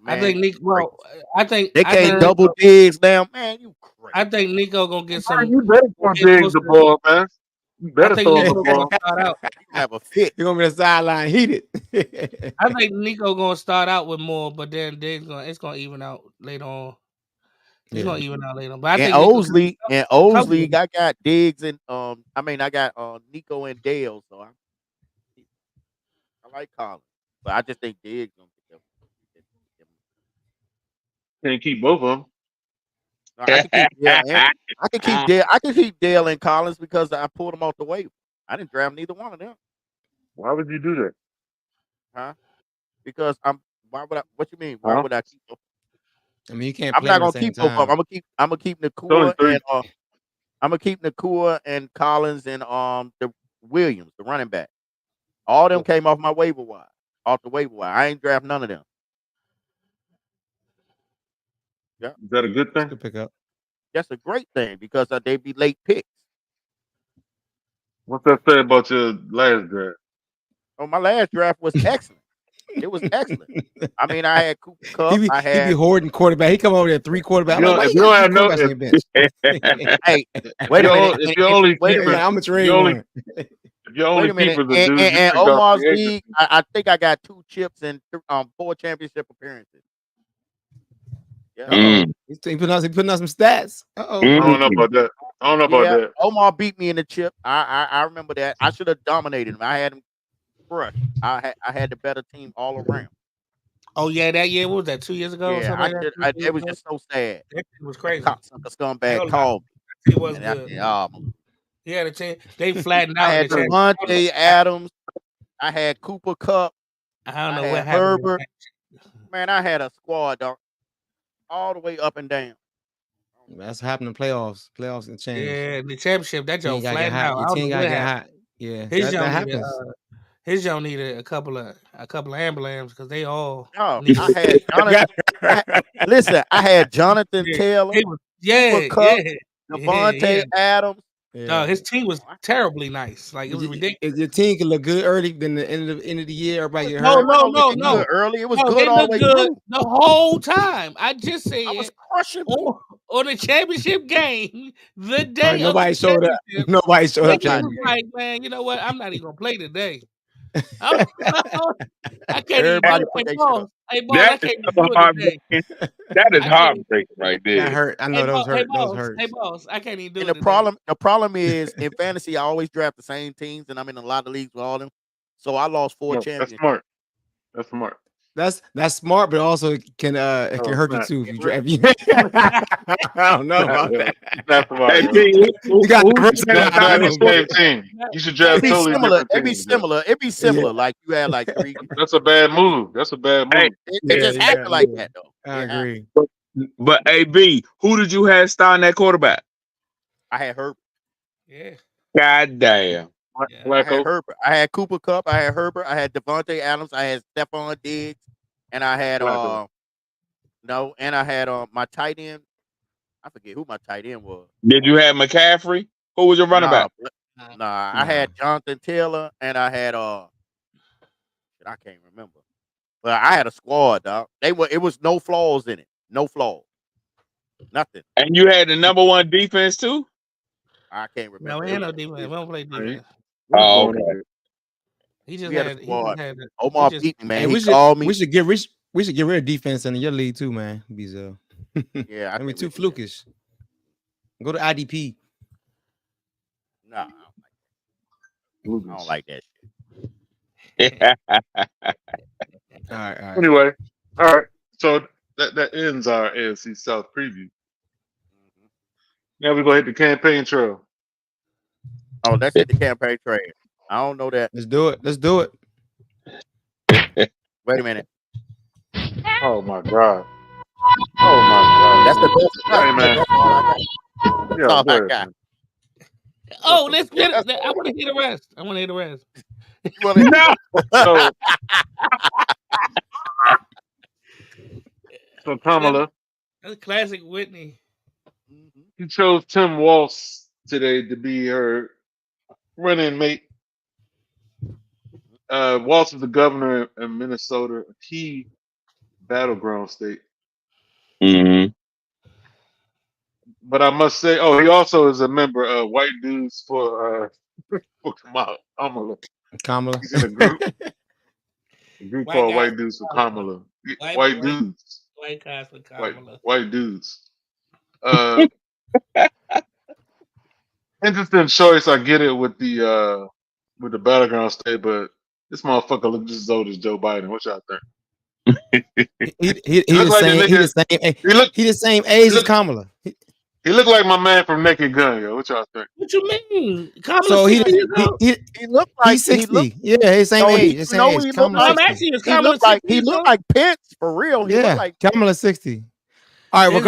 I think Nico. Well, I think they can't double Diggs now, man. You crazy. I think Nico gonna get some. You better throw Diggs the ball, man. You better throw the ball. Start out. Have a fit. You're gonna be the sideline heated. I think Nico gonna start out with more, but then Diggs it's gonna even out later on. It's gonna even out later on. But I think Osley, I got Diggs and I got Nico and Dale, so I like Collins, but I just think Diggs gonna get them. Can't keep both of them. No, I can keep Dale and Collins because I pulled them off the waiver. I didn't draft neither one of them. Why would you do that? Huh? Because why would I? What you mean? Why would I keep them? I mean, you can't. I'm not gonna keep both of them. I'm gonna keep Nakua and I'm gonna keep Nakua and Collins and the Williams, the running back. All of them came off my waiver wire, off the waiver wire. I ain't draft none of them. Yeah, is that a good thing? Good pick up. That's a great thing because they be late picks. What's that say about your last draft? Oh, my last draft was excellent. It was excellent. I mean, I had Cooper Kupp. He be hoarding quarterback. He come over there 3 quarterbacks. If you don't have no, on your bench. Hey, wait a minute. If you're only keeping, I'm a trade one. If you're only keeping the dude, and Omar's league, I think I got 2 chips and 4 championship appearances. Yeah. He's putting out some stats. I don't know about that. That. Omar beat me in the chip. I remember that. I should have dominated him. I had him crushed. I had the better team all around. Oh yeah, that year, what was that? 2 years ago? Yeah, it was just so sad. That was crazy. Cocksucker scumbag called me. It was good. He had a team. They flattened out. I had Devontae Adams. I had Cooper Kupp. I don't know what happened. Herbert. Man, I had a squad, dog, all the way up and down. That's happening in playoffs. Playoffs can change. Yeah, the championship. That joint flattened out. Your team got to get hot. Yeah, that happens. His joint needed a couple of ambulances because they all. Oh, I had Listen, I had Jonathan Yeah, Taylor, he was, Cooper yeah, Kupp, yeah, Devontae yeah. Adams. Dog, his team was terribly nice. Like it was ridiculous. If your team can look good early, then the end of the year, everybody get No, hurt. Wasn't looking good no. early. It was No, good they all the look way good through. the whole time. I just I was said crushing people. on the championship game, the All right, day of the nobody showed up. championship, Nobody showed up to niggas that was game. like, man, you know what? I'm not even gonna play today. I can't even Everybody do put it. their shit up. Hey, boss, I That is can't even so do it today. heartbreaking. That is I can't. heartbreaking right That there. hurt. I know those hurt. Those hurts. Hey, boss, I can't even do And it today. the problem is in fantasy, I always draft the same teams, and I'm in a lot of leagues with all them. So I lost 4 No, that's championships. smart. That's smart. That's smart, but also it can hurt you snap. too if you draft. I don't know about that. That's smart. Hey, yo. B, You got who diversity. you You had should draft starting the at quarterback? same team. You should It'd draft be totally similar. different It'd be teams. yo. similar. It'd be similar. Like you had like 3. That's a bad move. That's a bad Hey, move. It just happened like that though. I It happened. agree. but AB, who did you have starting at quarterback? I had Herbert. Yeah. God damn. I had Flacco. Herbert. I had Cooper Kupp. I had Herbert. I had Devontae Adams. I had Stephon Diggs, and I had Flacco. and I had my tight end. I forget who my tight end was. Did you have McCaffrey? Who was your running back? Nah, I had Jonathan Taylor, and I had I can't remember, but I had a squad, dog. It was no flaws in it, no flaws, nothing. And you had the number one defense too? I can't remember. No, we ain't no defense. We don't play defense. Oh, okay. He just We had a had. He squad. just had. Omar he just- beat me, man. Hey, He we should called me. we should get we should get rid of defense in your league too, man. Bizel. Yeah, I mean, think too we should. flukish. Go to IDP. Nah, I don't like that shit. All right. Anyway, all right. So that ends our AFC South preview. Now we go hit the campaign trail. Oh, that's it. The campaign trail. I don't know that. Let's do it. Wait a minute. Oh my god. Oh my That's the best. Hey, man. That's all I got. god. That's all I Yeah, got. Oh, let's get it. I want to hear the rest. You wanna- No. So Kamala, That's classic Whitney. he chose Tim Walsh today to be her running mate. Walsh is the governor in Minnesota, a key battleground state. Mm-hmm. But I must say, oh, he also is a member of White Dudes for Kamala. Kamala. He's in a group White called guys White Dudes for Kamala. White Dudes. White guys for Kamala. White Dudes. Interesting choice. I get it with the battleground state, but this motherfucker looks just as old as Joe Biden. What y'all think? He look like the the same age as Kamala. He looked like my man from Naked Gun, yo. What y'all think? What you mean? Kamala So he 60 years old? He looked like he's 60. He looked, Yeah, his same No, he- age. His no, same he age. looked Kamala I'm 60. asking you, is he Kamala looked like 60 he years looked old? like Pence for real. He Yeah, looked like Kamala 60. All right,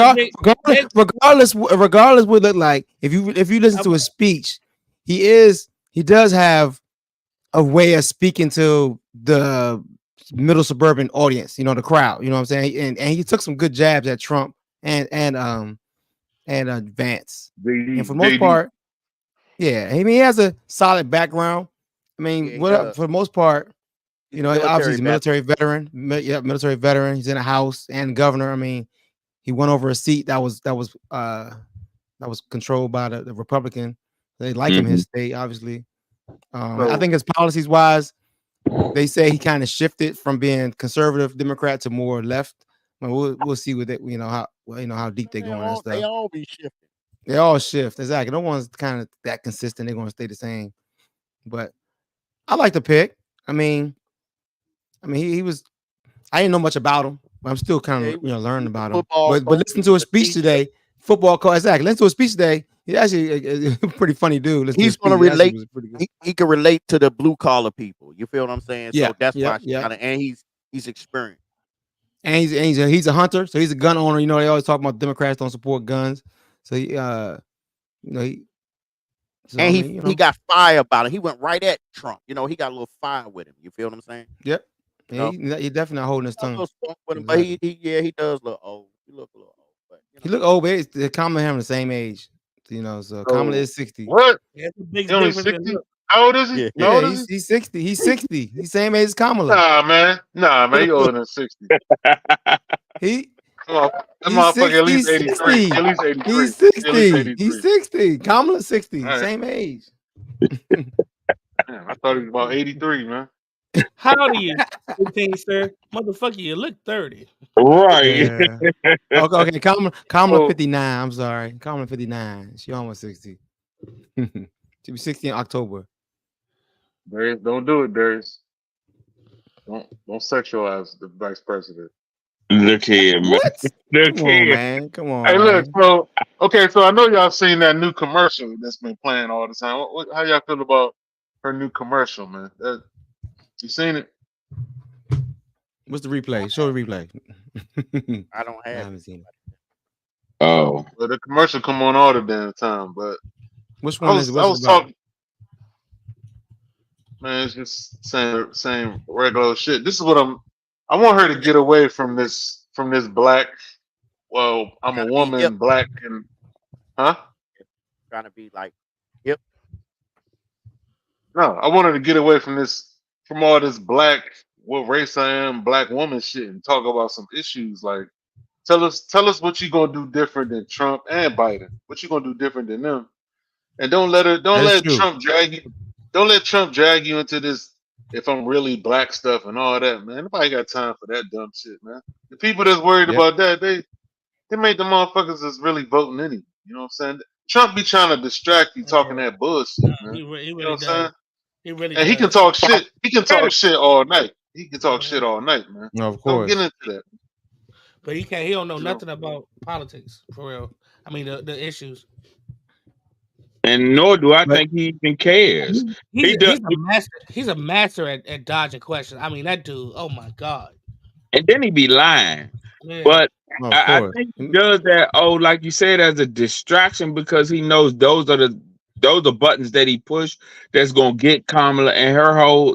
There's a regardless what it look like, if you listen to his speech, he does have a way of speaking to the middle suburban audience, you know, the crowd, you know what I'm saying? And he took some good jabs at Trump and Vance. And for the most part, yeah, I mean, he has a solid background. I mean, Yeah, he for does. the most part, you know, obviously he's a military military veteran. Yeah, military veteran. He's in a house and governor. I mean, he won over a seat that was controlled by the Republican. They like him in his state, obviously. I think his policies wise, they say he kind of shifted from being conservative Democrat to more left. Well, we'll see with it. You know how deep they going and stuff. They all be shifting. They all shift, exactly. No one's kind of that consistent. They're going to stay the same. But I like the pick. I mean, he was. I didn't know much about him. But I'm still kind of learning about him. But listen to his speech today. Football coach, exactly. Listen to his speech today. He's actually a pretty funny dude. He's going to relate. He can relate to the blue collar people. You feel what I'm saying? Yeah, so that's why. yeah. And he's experienced. And he's a hunter, so he's a gun owner. You know, they always talk about Democrats don't support guns. So he he got fire about it. He went right at Trump. You know, he got a little fire with him. You feel what I'm saying? Yep. You know, He definitely not holding his a tongue. little spunk with him, but he does look old. He look a little old, but He look old, but Kamala and him the same age. You know, so Kamala is 60. What? That's a big He only difference. 60? How old is he? Yeah. How old Yeah, is he? he's 60. He's 60. He's same age as Kamala. Nah, man. He older than 60. He Come on. That he's motherfucker at 60. least 83. At least 83. He's At least 60. 83. He's 60. Kamala's 60. All right. Same age. Man, I thought he was about 83, man. How old are you, 15, sir? Motherfucker, you look 30. Right. Yeah. Okay. Kamala Oh. 59. I'm sorry. Kamala 59. She almost 60. She'll be 60 in October. Darius, don't do it, Darius. Don't sexualize the vice president. Look here, man. What? Look Come on, here. man. Come on. Hey, look, man. so I know y'all seen that new commercial that's been playing all the time. How y'all feel about her new commercial, man? You seen it? What's the replay? Show the replay. I don't I have. haven't seen it. Oh. Well, the commercial come on all the damn time, but Which I one was, is I it? was talking. Man, it's just same regular shit. This is what I want her to get away from this black. Well, I'm a Trying to be woman, hip. black, and Trying to be like hip. no, I want her to get away from all this black, what race I am, black woman shit, and talk about some issues. Like, tell us what you gonna do different than Trump and Biden. What you gonna do different than them? And don't let true. Trump drag you. Don't let Trump drag you into this. If I'm really black stuff and all that, man, nobody got time for that dumb shit, man. The people that's worried Yep. about that, they make the motherfuckers that's really voting anyway. You know what I'm saying? Trump be trying to distract you talking that bullshit, man. He You know really what I'm saying? does. He really And he can does. talk shit. He can talk shit all night. He can talk shit all night, man. No, of Don't course. get into that. But he don't know You know? nothing about politics, for real. I mean, the issues. And nor do I But- think he even cares. He does. He's a master at dodging questions. I mean, that dude, oh my God. And then he be lying. Yeah. But No, of I course. think he does that, like you said, as a distraction because he knows those are buttons that he push that's gonna get Kamala and her whole,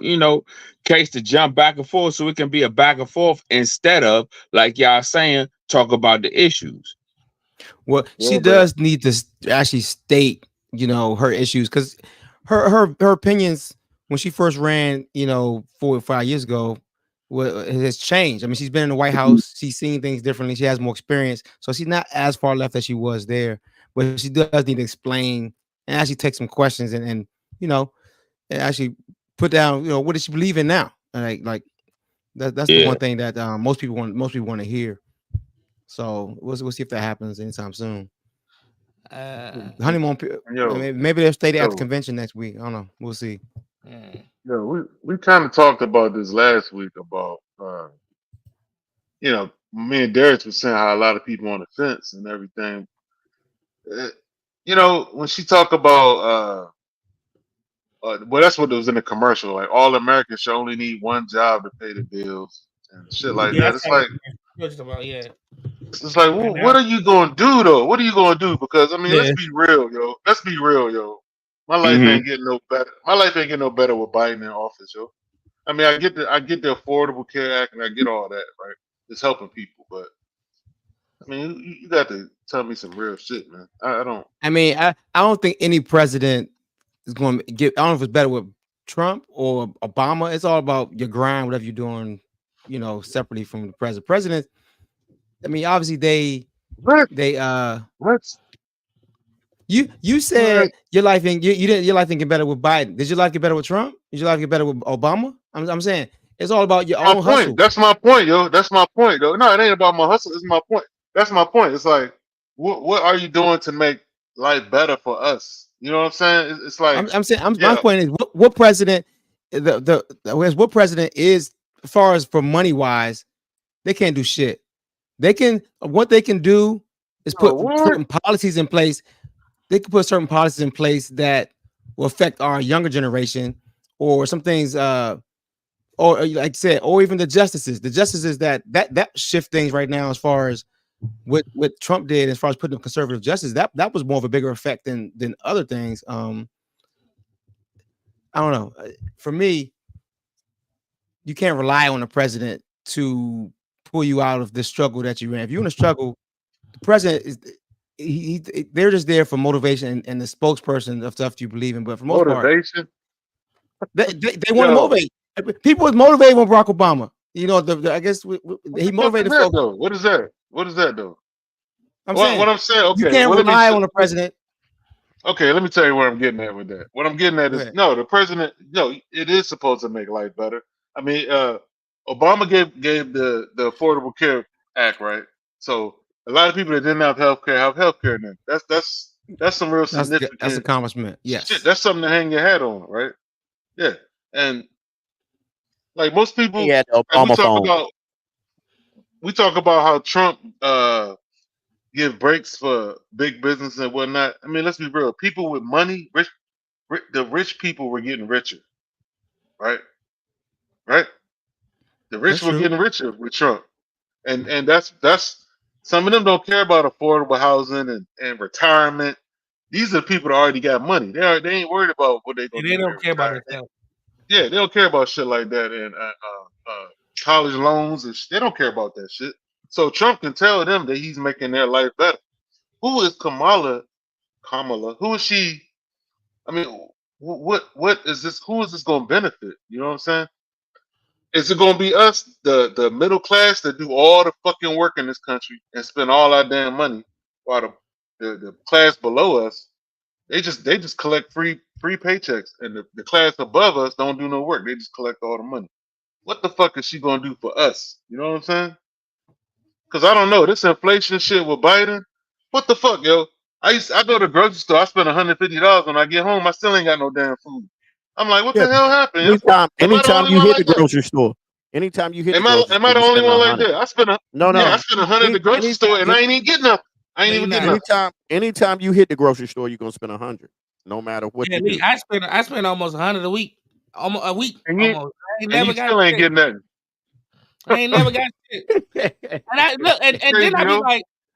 case to jump back and forth so it can be a back and forth instead of, like y'all saying, talk about the issues. Well, Yeah, she but- does need to actually state, her issues because her opinions when she first ran, 4 or 5 years ago, it has changed. I mean, she's been in the White House. She's seen things differently. She has more experience, so she's not as far left as she was there. But she does need to explain and actually take some questions and actually put down, what does she believe in now? Like that's the one thing that most people want to hear. So we'll see if that happens anytime soon. Honeymoon. Maybe they'll stay there at the convention next week. I don't know. We'll see. Yeah, we kind of talked about this last week about me and Darius was saying how a lot of people on the fence and everything. When she talked about well, that's what it was in the commercial. Like all Americans should only need one job to pay the bills and shit like that. It's like it's like, what are you gonna do though? What are you gonna do? Because I mean, let's be real, yo. Let's be real, yo. My life ain't getting no better. My life ain't getting no better with Biden in office, yo. I mean, I get the Affordable Care Act and I get all that, right? It's helping people, but I mean, you got to tell me some real shit, man. I don't. I mean, I don't think any president is going to get. I don't know if it's better with Trump or Obama. It's all about your grind, whatever you're doing, separately from the president. President. I mean, obviously What? You said your life ain't your life ain't get better with Biden. Did your life get better with Trump? Did your life get better with Obama? I'm saying it's all about your own hustle. That's my point, yo. That's my point, though. No, it ain't about my hustle. It's my point. That's my point. It's like, what are you doing to make life better for us? You know what I'm saying? It's like I'm saying. My point is, what president? What president is, as far as for money wise, they can't do shit. What they can do is put certain policies in place. They can put certain policies in place that will affect our younger generation, or some things, or like I said, or even the justices. The justices that shift things right now, as far as what Trump did, as far as putting up conservative justice, that was more of a bigger effect than other things. I don't know. For me, you can't rely on the president to pull you out of the struggle that you're in. If you're in a struggle, the president is they're just there for motivation and the spokesperson of stuff you believe in. But for the most part, Motivation. they want to motivate. People was motivated with Barack Obama. You know, I guess he motivated that, folks. though? What is that? What is that though? I'm saying, what I'm saying, okay, you can't rely on the president. Okay, let me tell you where I'm getting at with that. What I'm getting at is no, the president. No, it is supposed to make life better. I mean, Obama gave the Affordable Care Act, right? So a lot of people that didn't have healthcare have healthcare now. That's some real significant. That's accomplishment. Yes, shit, that's something to hang your hat on, right? Yeah, and like most people, He had the Obama phone. We talk about how Trump give breaks for big business and whatnot. I mean, let's be real. People with money, the rich people were getting richer, right? Right. The rich were getting richer with Trump, and that's some of them don't care about affordable housing and retirement. These are the people that already got money. They ain't worried about what they gonna do. They don't care about themselves. Yeah, they don't care about shit like that and college loans and they don't care about that shit. So Trump can tell them that he's making their life better. Who is Kamala? Who is she? I mean, what is this? Who is this going to benefit? You know what I'm saying? Is it going to be us, the middle class, that do all the fucking work in this country and spend all our damn money, while the class below us, they just collect free paychecks, and the class above us don't do no work. They just collect all the money. What the fuck is she going to do for us? You know what I'm saying? Because I don't know, this inflation shit with Biden. What the fuck, yo? I go to the grocery store. I spend $150 when I get home. I still ain't got no damn food. I'm like, what the hell happened? Anytime you hit the grocery store, anytime you hit, am I the only one like that? I spend I spend $100 at the grocery store and I ain't even getting nothing. I ain't even getting nothing. Anytime you hit the grocery store, you're gonna spend $100, no matter what you do. I spend almost $100 a week, almost a week. And almost. I ain't never got still ain't getting nothing. I ain't never got shit.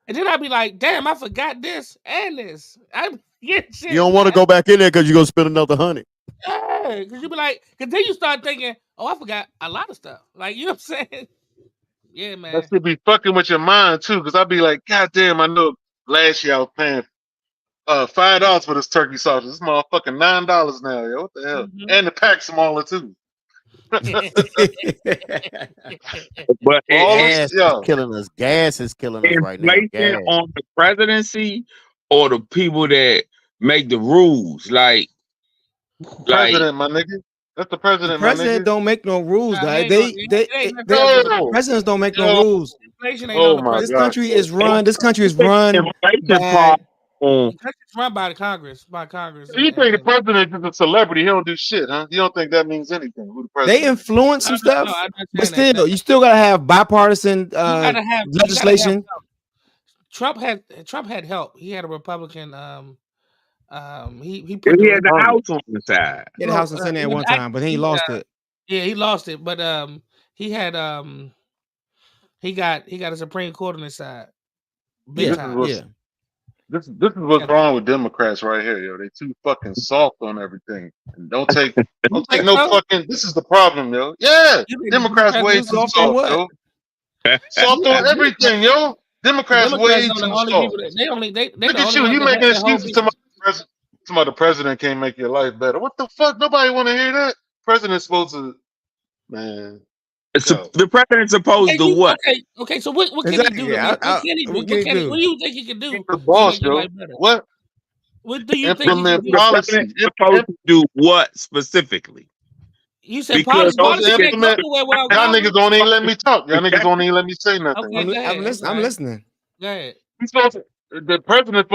And then I'd be like, damn, I forgot this and this. I get shit. You don't want to go back in there because you're gonna spend another $100. Yeah, because you be like, because then you start thinking, oh, I forgot a lot of stuff. Like, you know what I'm saying? Yeah, man. That should be fucking with your mind too, because I'd be like, God damn, I know last year I was paying $5 for this turkey sausage. This motherfucking $9 now, yo. What the hell? Mm-hmm. And the pack smaller too. But gas is killing us. Gas is killing us right now. Inflation on the presidency or the people that make the rules, like president, my nigga. That's the president. The president don't make no rules, guys. Presidents don't make no rules. This country is run. This country is run. It's run by the Congress. So you think the president is a celebrity? He don't do shit, huh? You don't think that means anything? Who the president? They influence some stuff, but still, you still gotta have bipartisan legislation. Trump had help. He had a Republican. He had the House on the side. He had the House and Senate at one time, but he lost it. Yeah, he lost it, but he had he got a Supreme Court on his side. Big time. Yeah. This is what's wrong with Democrats right here, yo. They too fucking soft on everything. And don't take no fucking. This is the problem, yo. Yeah, Democrats way too soft, yo. Soft on everything, yo. Democrats way too soft. Look at you. You making excuses to the president can't make your life better. What the fuck? Nobody want to hear that. President's supposed to, man. The president's supposed to what? Okay. So what can he do? What do you think he can do? The boss, yo. What? What do you think? Implement policy. Supposed to do what specifically? You said policy. Y'all niggas don't even let me talk. Y'all niggas don't even let me say nothing. Okay, I'm listening. Go ahead. The president's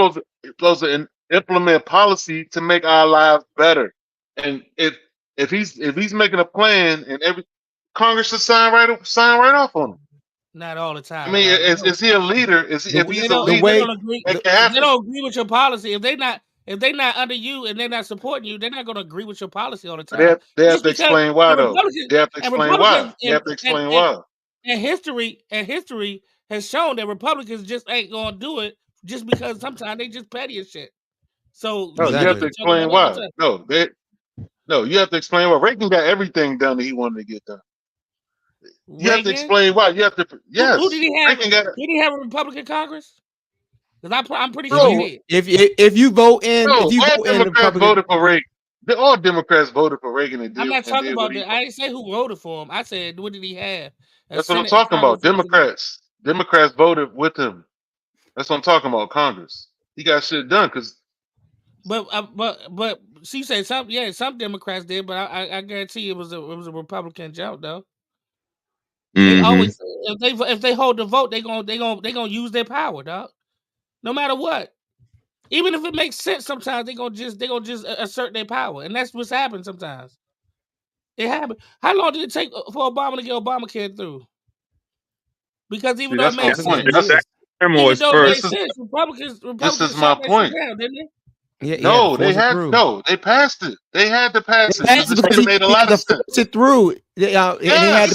supposed to implement policy to make our lives better. And if he's making a plan and Congress should sign right off on him. Not all the time. I mean, is he a leader? If he's a leader, they don't agree with your policy. If they not under you and they're not supporting you, they're not going to agree with your policy all the time. They have to explain why, though. They have to explain why. And history has shown that Republicans just ain't going to do it just because sometimes they just petty as shit. So you have to explain why. No, you have to explain why. Reagan got everything done that he wanted to get done. You have to Reagan? explain why. You have to. Yes. Who did he have? Reagan got, Did he have a Republican Congress? Because I'm pretty Bro, sure he did. If you vote in, no, if you all vote in the Democrats Republican, voted for Reagan. All Democrats voted for Reagan and did. I'm not and talking did about what he that. I wanted. didn't say who voted for him. I said, what did he have? A That's what I'm Senate and talking about. Congress representative. Democrats voted with him. That's what I'm talking about. Congress. He got shit done because But she said some. Yeah, some Democrats did, but I guarantee you it was a Republican joke though. They always if they hold the vote, they gonna use their power, dog. No matter what. Even if it makes sense, sometimes they gonna just assert their power, and that's what's happened sometimes. It happened. How long did it take for Obama to get Obamacare through? Because even though it that's my made point. sense, even though it made This is sense, Republicans this is my shot that shit point. down, didn't they? yeah, No, they they passed it. They had to pass it passed because it it because made a he lot had of to sense. force it through. And they had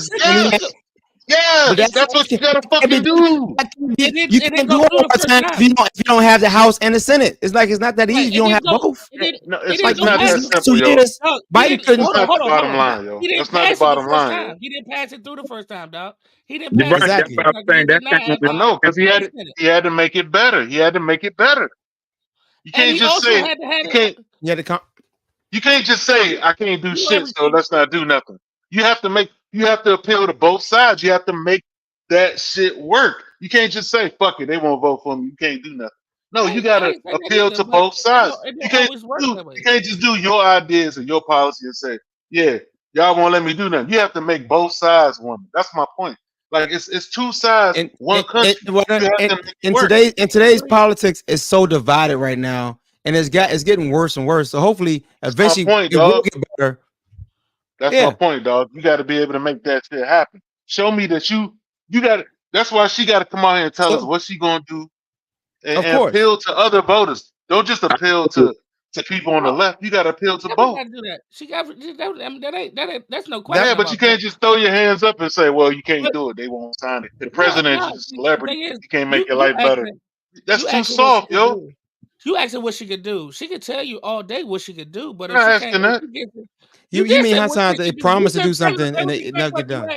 Yes, but that's what you gotta fucking do. You can't do it all the time if you don't have the House and the Senate. It's like it's not that easy. If you don't have both. No, it's Like not that simple, yo. Biden couldn't. That's not the bottom line, yo. That's not the bottom line, yo. He didn't pass it through the first time, dog. He didn't pass Right, it that's Exactly. what I'm saying. That's kind of I know, because he had to make it better. He had to make it better. You And can't he just also say had to have you can't. You can't just say I can't do shit, so let's not do nothing. You have to appeal to both sides. You have to make that shit work. You can't just say fuck it, they won't vote for me. You can't do nothing. No, you gotta appeal to both sides. You can't just do your ideas and your policy and say, yeah, y'all won't let me do nothing. You have to make both sides one. That's my point. Like it's two sides, one country. In today's politics is so divided right now, and it's getting worse and worse. So hopefully, eventually, it will get better. That's my point, dog. You got to be able to make that shit happen. Show me that you got it. That's why she got to come out here and tell us what she gonna do, and appeal to other voters. Don't just appeal to people on the left. You got to appeal to both. Got to do that. She got. I mean, that's no question. Yeah, but you can't just throw your hands up and say, "Well, you can't do it. They won't sign it." The president is a celebrity. You can't make your life better. That's too soft, yo. You asking what she could do. She could tell you all day what she could do, but if I'm she asking that. You mean how sometimes they promise to do something and it never get done?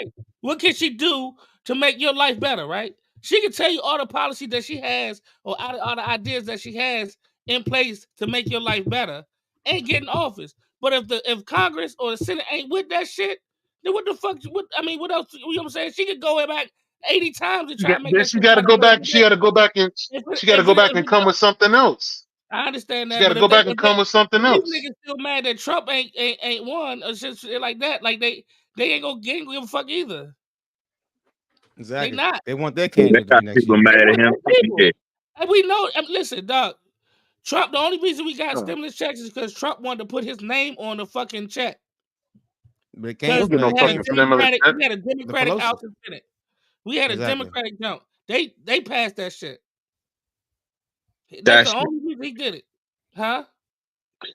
What can she do to make your life better, right? She can tell you all the policy that she has or all the ideas that she has in place to make your life better and get in office. But if Congress or the Senate ain't with that shit, then what the fuck? What else? You know what I'm saying? She could go back 80 times to try to make that. She got to go back. She got to go back and come with something else. I understand that. She got to go back and come with something else. These niggas still mad that Trump ain't won or shit like that. Like they ain't gonna give a fuck either. Exactly. They not. They want their candidate to be next people year. mad at him. And we know. Listen, dog. Trump. The only reason we got stimulus checks is because Trump wanted to put his name on the fucking check. But it can't. We had a Democratic House and Senate. We had a Democratic jump. They passed that shit. That's the only reason he did it. Huh?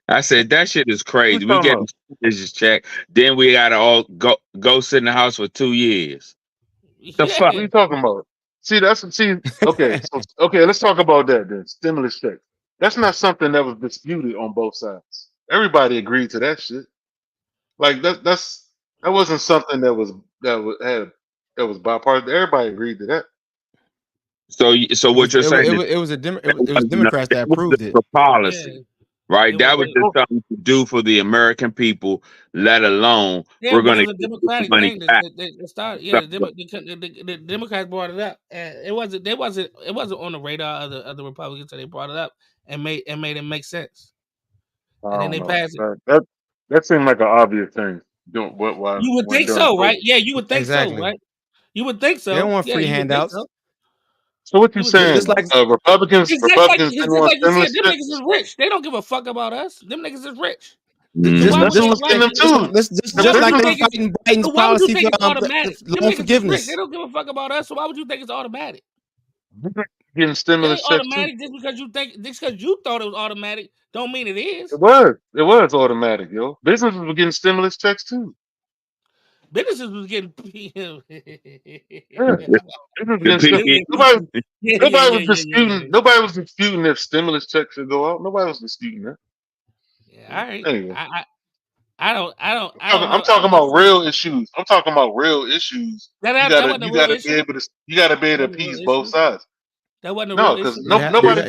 I said that shit is crazy. We get this check, then we gotta all go sit in the house for 2 years. The fuck? What are you talking about? Okay, okay, let's talk about that then. Stimulus check. That's not something that was disputed on both sides. Everybody agreed to that shit. Like that wasn't something that was bipartisan. Everybody agreed to that. So what you're saying? It was Democrats that approved it. For policy, right? That was just something to do for the American people. Let alone we're going to get Democratic money back. They started. Yeah, the Democrats brought it up, and it wasn't on the radar of the Republicans, so they brought it up and made it make sense. And then they passed it. That seemed like an obvious thing. You would think so, right? Yeah, you would think so, right? You would think so. They don't want free handouts. So what you saying? Just like Republicans didn't want stimulus. Them niggas is rich. They don't give a fuck about us. Them niggas is rich. Just like they fighting Biden's policy for loan forgiveness. They don't give a fuck about us. So why would you think it's automatic? Getting stimulus checks automatic just because you thought it was automatic don't mean it is. It was automatic, yo. Businesses were getting stimulus checks too. Businesses was getting Nobody was disputing if stimulus checks should go out. Nobody was disputing that. Yeah, all right. Anyway. I don't know. I'm talking about real issues. I'm talking about real issues. That wasn't a You real gotta be issue. able to That wasn't a appease real both issue. sides. That wasn't a No, real because issue.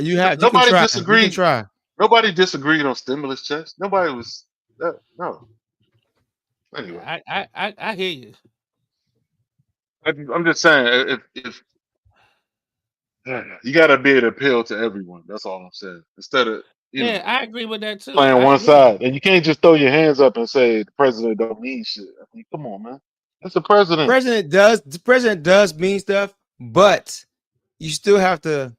You can try. disagreed. You can try. Nobody disagreed on stimulus checks. Nobody was no. Anyway, I hear you. I'm just saying if you gotta be able to appeal to everyone. That's all I'm saying. Instead of Yeah, I agree with that too. playing one side, and you can't just throw your hands up and say the president don't mean shit. I mean, come on, man. That's the president. The president does mean stuff, but you still have to.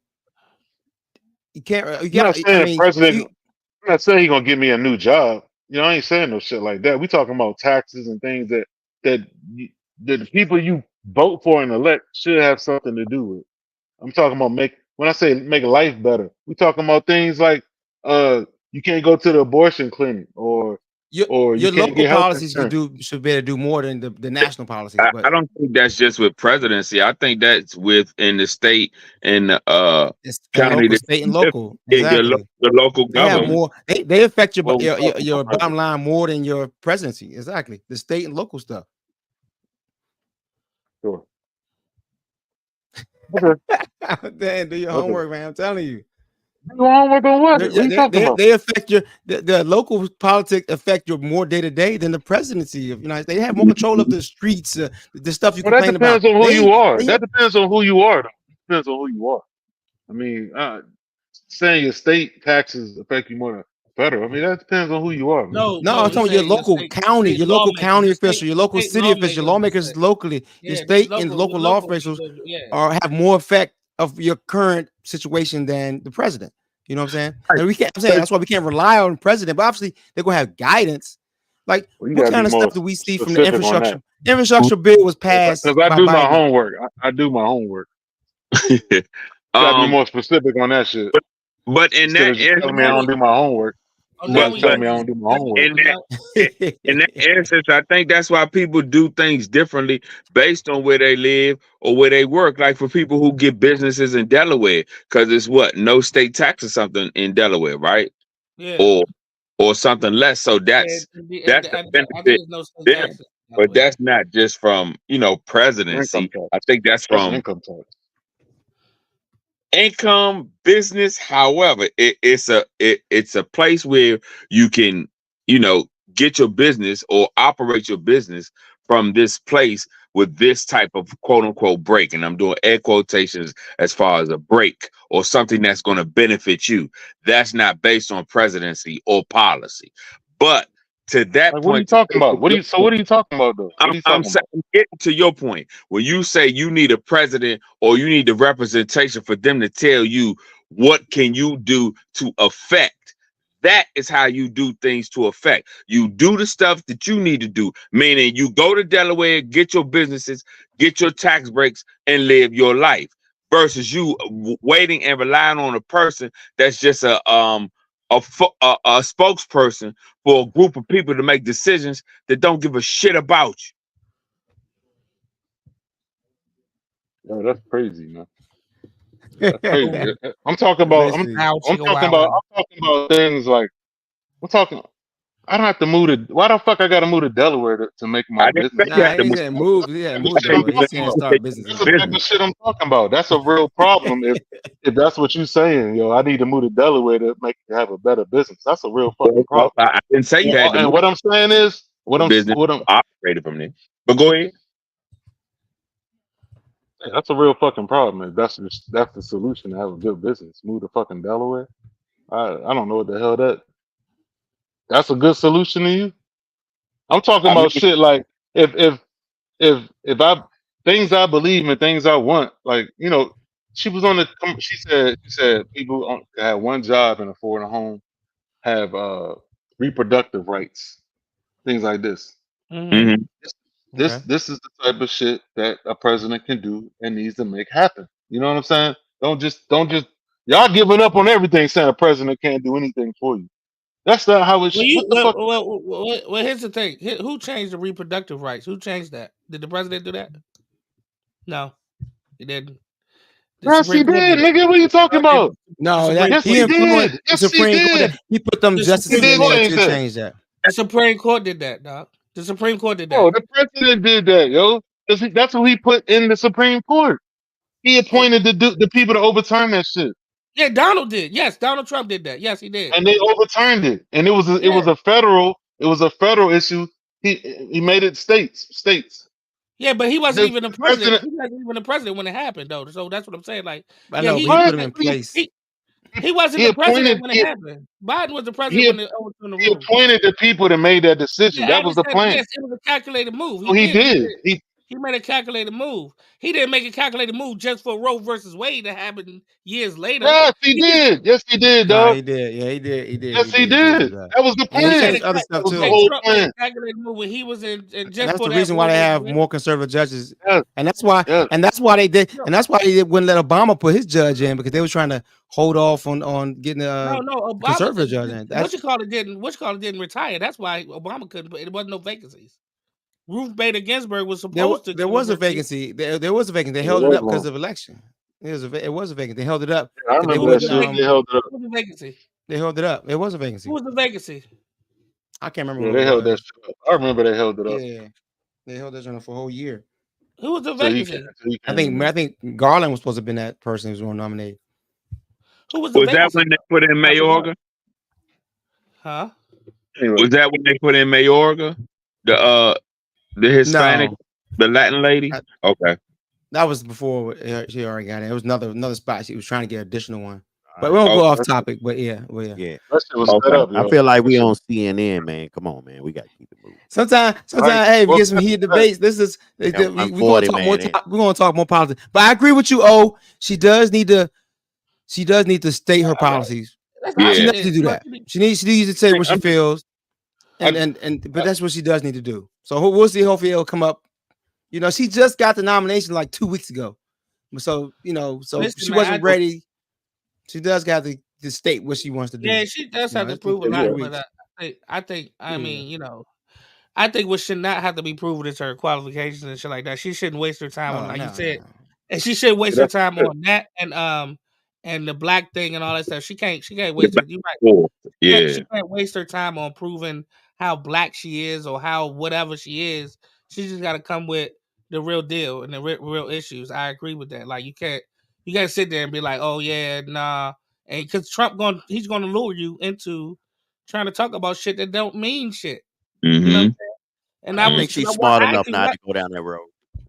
You can't. I'm not saying president. I'm not saying he's gonna give me a new job. I ain't saying no shit like that. We talking about taxes and things that the people you vote for and elect should have something to do with. I'm talking about when I say make life better, we talking about things like you can't go to the abortion clinic or your you can't local get health policies insurance. should be able to do more than the national policies. But I don't think that's just with presidency. I think that's within the state and county, local, state and local. Exactly. The local They have government. more. They affect your Well, bottom line more than your presidency. Exactly. The state and local stuff. Sure. Okay. Damn, do your homework, man. I'm telling you. Do homework on what? What are you talking about? They affect the local politics affect your more day to day than the presidency. They have more control of the streets, the stuff you complain about. That depends on who you are. That depends on who you are. Though. It depends on who you are. I mean, saying your state taxes affect you more than federal. I mean, that depends on who you are. Man. No, I'm talking your local county, your local county official, your local city official, lawmakers locally, your state and local law officials have more effect of your current situation than the president. You know what I'm saying? And we can't. I'm saying that's why we can't rely on the president. But obviously, they're gonna have guidance. Like what kind of stuff do we see from the infrastructure? Infrastructure bill was passed. Because I do my homework. I do my homework. Gotta be more specific on that shit. But in that telling me I don't do my homework. Telling me I don't do my homework. In that instance, I think that's why people do things differently based on where they live or where they work. Like for people who get businesses in Delaware, because it's no state tax or something in Delaware, right? Yeah. Or something less. So that's the benefit. But that's not just from presidency. I think that's from income tax. Income, business, however, it's a place where you can, get your business or operate your business from this place with this type of quote unquote break. And I'm doing air quotations as far as a break or something that's going to benefit you. That's not based on presidency or policy. But to that point, what are you talking about? What are you talking about though? I'm getting to your point. When you say you need a president or you need the representation for them to tell you what can you do to affect, that is how you do things to affect. You do the stuff that you need to do, meaning you go to Delaware, get your businesses, get your tax breaks, and live your life. Versus you waiting and relying on a person that's just a spokesperson for a group of people to make decisions that don't give a shit about you. Yo, that's crazy, man. That's crazy. I'm talking about things like I don't have to move to. Why the fuck I got to move to Delaware to make my business? He said move. Yeah, move. He said start business. That's the type of shit I'm talking about. That's a real problem. If that's what you're saying, I need to move to Delaware to have a better business. That's a real fucking problem. I didn't say you had to. And what I'm saying is, what I'm operated from there. But go ahead. Yeah, that's a real fucking problem. If that's the solution to have a good business, move to fucking Delaware. I don't know what the hell that's a good solution to you. I'm talking about shit like if I things I believe in, things I want, like she said people have one job and afford a home have reproductive rights, things like this. Mm-hmm. This is the type of shit that a president can do and needs to make happen. You know what I'm saying? Don't just y'all giving up on everything saying a president can't do anything for you. That's not how it should. Well, here's the thing. Who changed the reproductive rights? Who changed that? Did the president do that? No, he didn't. Yes, he did, nigga. What are you talking about? No, yes, he influenced the Supreme Court. He put them justices in there to change that. The Supreme Court did that, dog. The Supreme Court did Oh, that. the president did that, yo. That's who he put in the Supreme Court. He appointed the people to overturn that shit, Yeah, Donald did. Yes, Donald Trump did that. Yes, he did. and they overturned it. And it was a federal issue. He made it states. Yeah, but he wasn't even the The president. president, He wasn't even the president when it happened, though. So that's what I'm saying. Like, I yeah, know, he but he put him what? in place. he wasn't He the president appointed when it happened. Biden was the president he when they overturned the he rules. appointed the people that made that decision. Yeah, I That was the understand. plan. Yes, it was a calculated move. So he did. He made a calculated move. He didn't make a calculated move just for Roe versus Wade to happen years later. Yes, he did. Yes, he did, Nah, dog. he did. Yeah, he did. Yes, he do did. that. That was the And he plan. changed other stuff That was too. the whole Trump made plan. a calculated move when he was in And just that's for the that reason why Roe they versus have Wade. more conservative judges. Yes, And that's why yes. they did, and that's why they wouldn't let Obama put his judge in, because they were trying to hold off on getting No, Obama conservative judge in. That's didn't retire. That's why Obama couldn't. But it wasn't no vacancies. Ruth Bader Ginsburg was supposed to. there was a vacancy. There was a vacancy. They It held it was up because one. of election. It was a vacancy. They held it up. I They remember that wouldn't. shit. They held it up. Who was the vacancy? They held it up. It was a vacancy. Who was the vacancy? I can't remember Yeah, who they it held that was. shit up. I remember they held it up. Yeah, they held that joint for a whole year. Who was the So he vacancy? can't. I think Garland was supposed to have been that person who was going to nominate. Who was the Was that vacancy? when they put in Mayorga? Huh? Anyway, Was that when they put in Mayorga? The Hispanic, No. the Latin lady? Okay. That was before she already got it. It was another spot. She was trying to get an additional one. But we won't go off topic. But yeah. Yeah. that shit was Okay. set up. I yo. feel like we on CNN, man. Come on, man. We got to keep it moving. Sometimes, Right. hey, we Well, get some heated debates. This is we're I'm gonna 40, talk more. man. We're gonna talk more politics. But I agree with you. Oh, she does need to state her policies. That's Yeah. She not needs to do that. it. She needs to say what she feels, but that's what she does need to do. So we'll see. Hopefully, it'll come up. You know, she just got the nomination like 2 weeks ago. So Listen, she man, wasn't ready. She does got to state what she wants to do. Yeah, she does have to it's prove a been lot. 3 But weeks. I think, Yeah. mean, I think what should not have to be proven is her qualifications and shit like that. She shouldn't waste her time on, like you said, and she should waste her time on that and the black thing and all that stuff. She can't waste her. You right. Yeah. She can't waste her time on proving how black she is or how whatever she is. She just got to come with the real deal and the real issues. I agree with that. Like you can't sit there and be like, oh yeah, nah, and because he's gonna lure you into trying to talk about shit that don't mean shit. You know what I'm saying? And I think she's smart enough not to go down that road.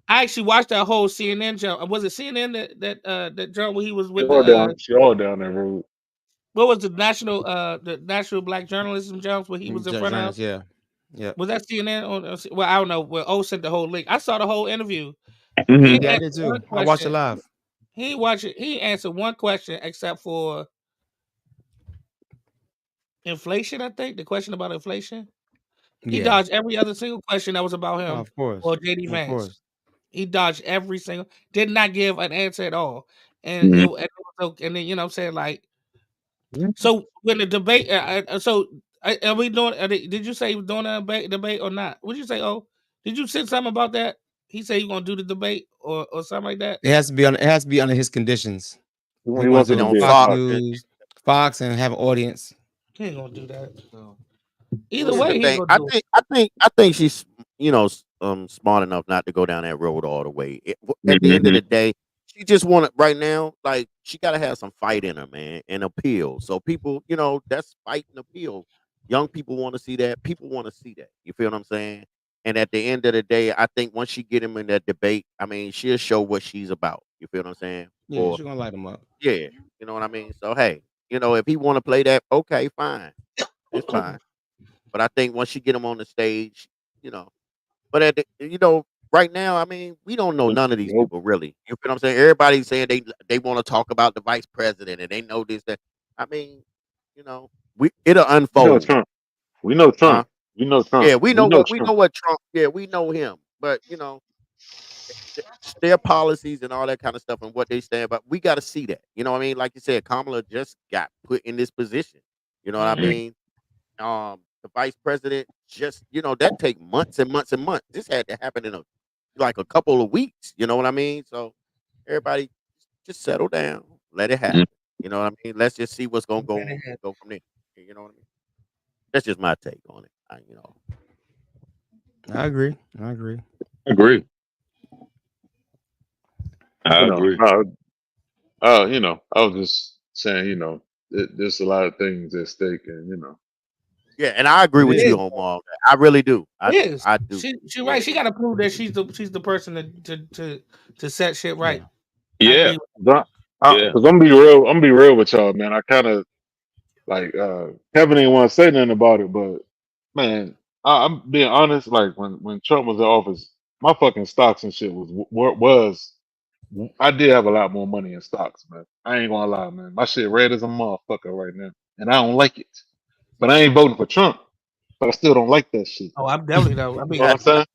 I actually watched that whole CNN jump. Was it CNN that jump where he was with She all down that road. what was the national black journalism jumps where he was in front of? Yeah. Was that CNN? Well, I don't know. Well, O sent the whole link. I saw the whole interview. Mhm. Yeah, I did too. I watched it live. He ain't watch it. He answered one question except for inflation. I think the question about inflation. He dodged every other single question that was about him. Of course. Or JD Of Vance. course. He dodged every single. Did not give an answer at all. And and then what I'm saying, like, so when the debate, are we doing? Did you say he was doing a debate or not? What did you say? Oh, did you say something about that? He said he gonna do the debate or something like that. It has to be under his conditions. He He wants wants to to be on be Fox News, Fox, and have an audience. He ain't gonna do that. So, Either way, he I gonna do it. think she's smart enough not to go down that road all the way. At the end of the day, she just want right now, like she got to have some fight in her, man, and appeal. So people, that's fight and appeal. Young people want to see that. People want to see that. You feel what I'm saying? And at the end of the day, I think once she get him in that debate, I mean, she'll show what she's about. You feel what I'm saying? yeah, she's gonna light him up. Yeah, you know what I mean. So hey, if he want to play that, okay, fine, it's fine. But I think once you get him on the stage, but at right now, I mean, we don't know none of these people really. You feel what I'm saying? Everybody's saying they want to talk about the vice president and they know this, that. I mean, it'll unfold. We know Trump. Huh? We know Trump. Yeah, we know what Trump. Yeah, we know him. But their policies and all that kind of stuff and what they stand. But we got to see that. You know what I mean? Like you said, Kamala just got put in this position. You know what I mean? The vice president just, that take months and months and months. This had to happen in a couple of weeks. You know what I mean? So everybody just settle down, let it happen. You know what I mean? Let's just see what's gonna go from there. You know what I mean? That's just my take on it. You know. I agree. Agree. I agree. You know, I was just saying, you know, there's a lot of things at stake, and you know. Yeah, and I agree It with is. you, Omar. I really do. I do. Yes, I do. she right. She got to prove that she's the person to set shit right. I Yeah. agree. Because Yeah. I'm gonna be real with y'all, man. I kind of like Kevin didn't want to say nothing about it, but man, I'm being honest. Like when Trump was in office, my fucking stocks and shit was I did have a lot more money in stocks, man. I ain't gonna lie, man. My shit red as a motherfucker right now, and I don't like it. But I ain't voting for Trump. But I still don't like that shit. Oh, I'm definitely though. I You mean, know what I'm saying?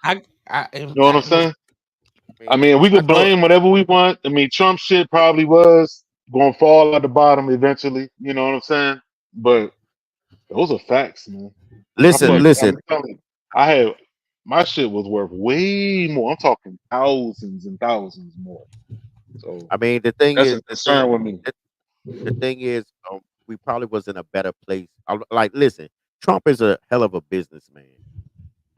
You know what I'm saying? I mean, we could blame whatever we want. I mean, Trump shit probably was going to fall at the bottom eventually. You know what I'm saying? But those are facts, man. Listen. I'm telling you, I had my shit was worth way more. I'm talking thousands and thousands more. So I mean, the thing that's is, a concern with me. the thing is, we probably was in a better place. Like, listen, Trump is a hell of a businessman.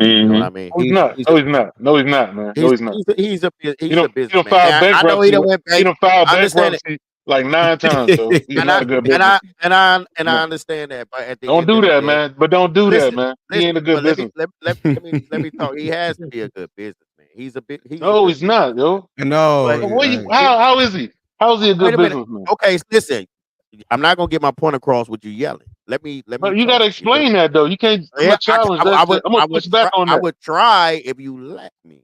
You know what I mean? No, he's not. No, he's not. No, he's not, man. No, he's not. He's a He don't businessman. file I know he bankruptcy. don't went He bank. don't file I understand it. bankruptcy like 9 times, though. He's And not a good businessman. I understand that. But at the Don't end do of the that, day, man. But don't do that, man. He ain't a good but let businessman. me talk. He has to be a good businessman. He's a No, good he's not, yo. No. But What how is he? How is he a wait good a minute. businessman? Okay, listen. I'm not gonna get my point across with you yelling. Let me. But you talk. gotta explain that though. You can't. I'm Yeah, gonna challenge that shit. I'm gonna push back on I that. would try if you let me.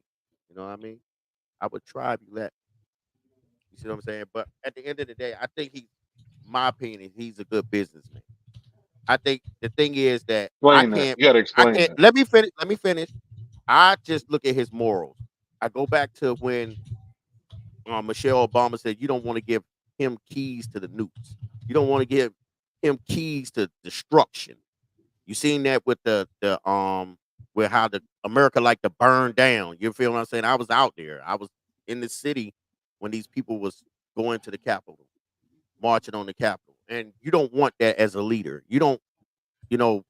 You know what I mean? I would try if you let me. You see what I'm saying? But at the end of the day, I think my opinion, he's a good businessman. I think the thing is that Explain that. You gotta explain that. Let me finish. I just look at his morals. I go back to when Michelle Obama said you don't want to give him keys to the nukes. You don't want to give him keys to destruction. You seen that with the with how the America like to burn down. You feel what I'm saying? I was out there. I was in the city when these people was going to the Capitol, marching on the Capitol. And you don't want that as a leader. You don't,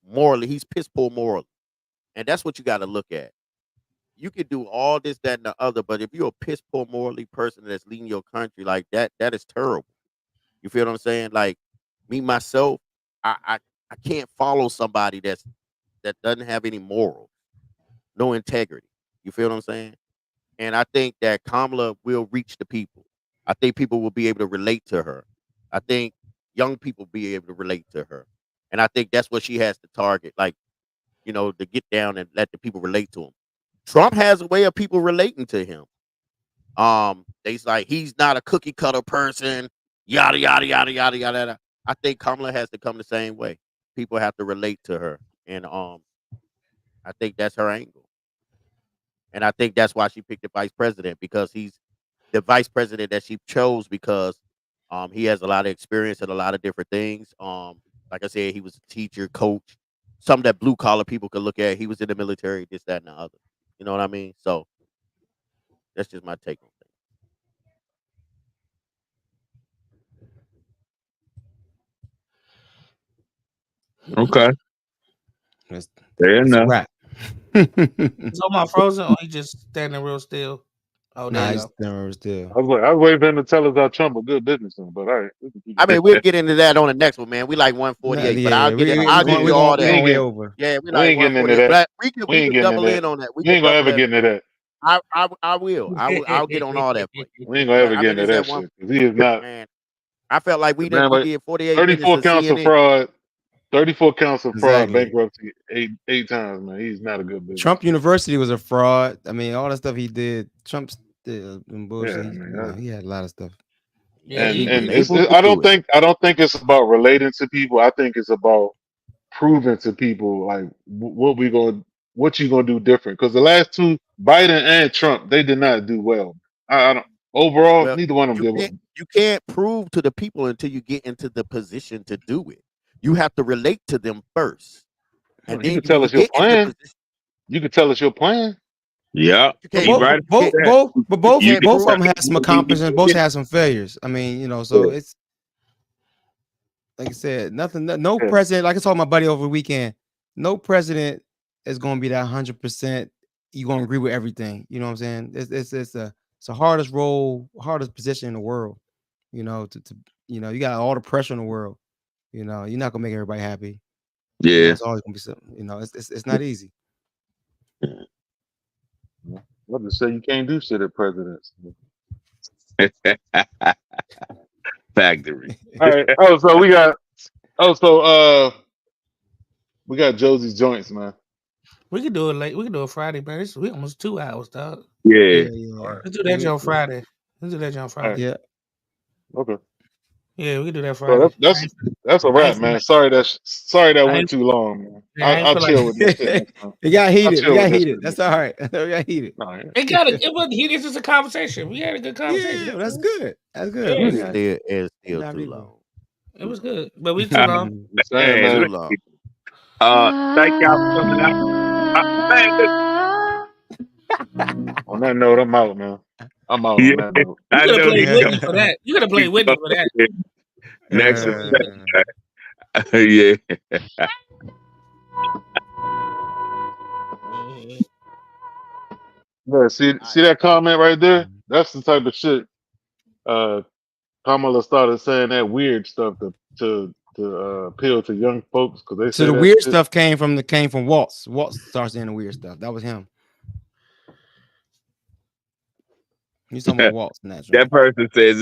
morally, he's piss poor morally. And that's what you got to look at. You could do all this, that, and the other, but if you're a piss poor morally person that's leading your country like that, that is terrible. You feel what I'm saying? Like me, myself, I can't follow somebody that doesn't have any morals, no integrity. You feel what I'm saying? And I think that Kamala will reach the people. I think people will be able to relate to her. I think young people be able to relate to her. And I think that's what she has to target, like, to get down and let the people relate to him. Trump has a way of people relating to him. They's like, he's not a cookie cutter person, yada, yada, yada, yada, yada. I think Kamala has to come the same way. People have to relate to her. And I think that's her angle. And I think that's why she picked the vice president, because he's the vice president that she chose because he has a lot of experience in a lot of different things. Like I said, he was a teacher, coach, something that blue collar people could look at. He was in the military, this, that, and the other. You know what I mean? So that's just my take on things. Okay. Fair That's a enough. wrap. Is Omar frozen or he just standing real still? Oh, there Nah, you he's go. never still. I was waiting for him to tell us how Trump a good businessman, but all right. I mean, we'll get into that on the next one, man. We like 148, but I'll give you all that. We're way over. Yeah, we We like ain't getting into 148. that. But We we ain't can getting double into in that. on that. We ain't gonna ever get into that. I will. I'll get on all that for you. We ain't gonna ever get into that shit. 'Cause he is not. Man, I felt like we Man, like, did 48 34 minutes of counts of CNN. fraud. 34 counts of fraud, Exactly. bankruptcy eight times, man. He's not a good business. Trump University was a fraud. I mean, all the stuff he did. Trump's bullshit. Yeah, he had a lot of stuff. Yeah, and I don't think it's about relating to people. I think it's about proving to people like what you gonna do different. Because the last two, Biden and Trump, they did not do well. I don't overall. Well, neither one of them did well. you can't prove to the people until you get into the position to do it. You have to relate to them first, and then You can tell us your plan. You can tell us your plan. Yeah. But both of them had some accomplishments. Both had some failures. I mean, so it's like I said, nothing. No president. Like I told my buddy over the weekend. no president is going to be that 100%. You're going to agree with everything. You know what I'm saying? It's the hardest role, hardest position in the world. You know, to you got all the pressure in the world. You know, you're not gonna make everybody happy. Yeah. It's always gonna be something. You know, it's not easy. What to say? You can't do shit at presidents. Factory. All right. We got Josie's joints, man. We can do it late. We can do it Friday, man. We almost 2 hours, dog. Yeah. Let's do that on Friday. Right. Yeah. Okay. Yeah, we can do that Friday. So that's a wrap, man. Sorry that went too long, man. I'll chill with this shit next time. It got heated. That's all right. It got heated. It wasn't heated. It's just a conversation. We had a good conversation. Yeah, that's good. That's good. Yeah. It's still too long. It was good, but we too long. Thank y'all for coming out. On that note, I'm out, man. I'm out on that note. You could have played Whitney for that. You could have played Whitney for that. Next. Yeah. Yeah, see that comment right there? That's the type of shit Kamala started saying that weird stuff to appeal to young folks because they so the weird stuff came from Waltz. Waltz started saying the weird stuff. That was him. He's talking about Waltz. That person says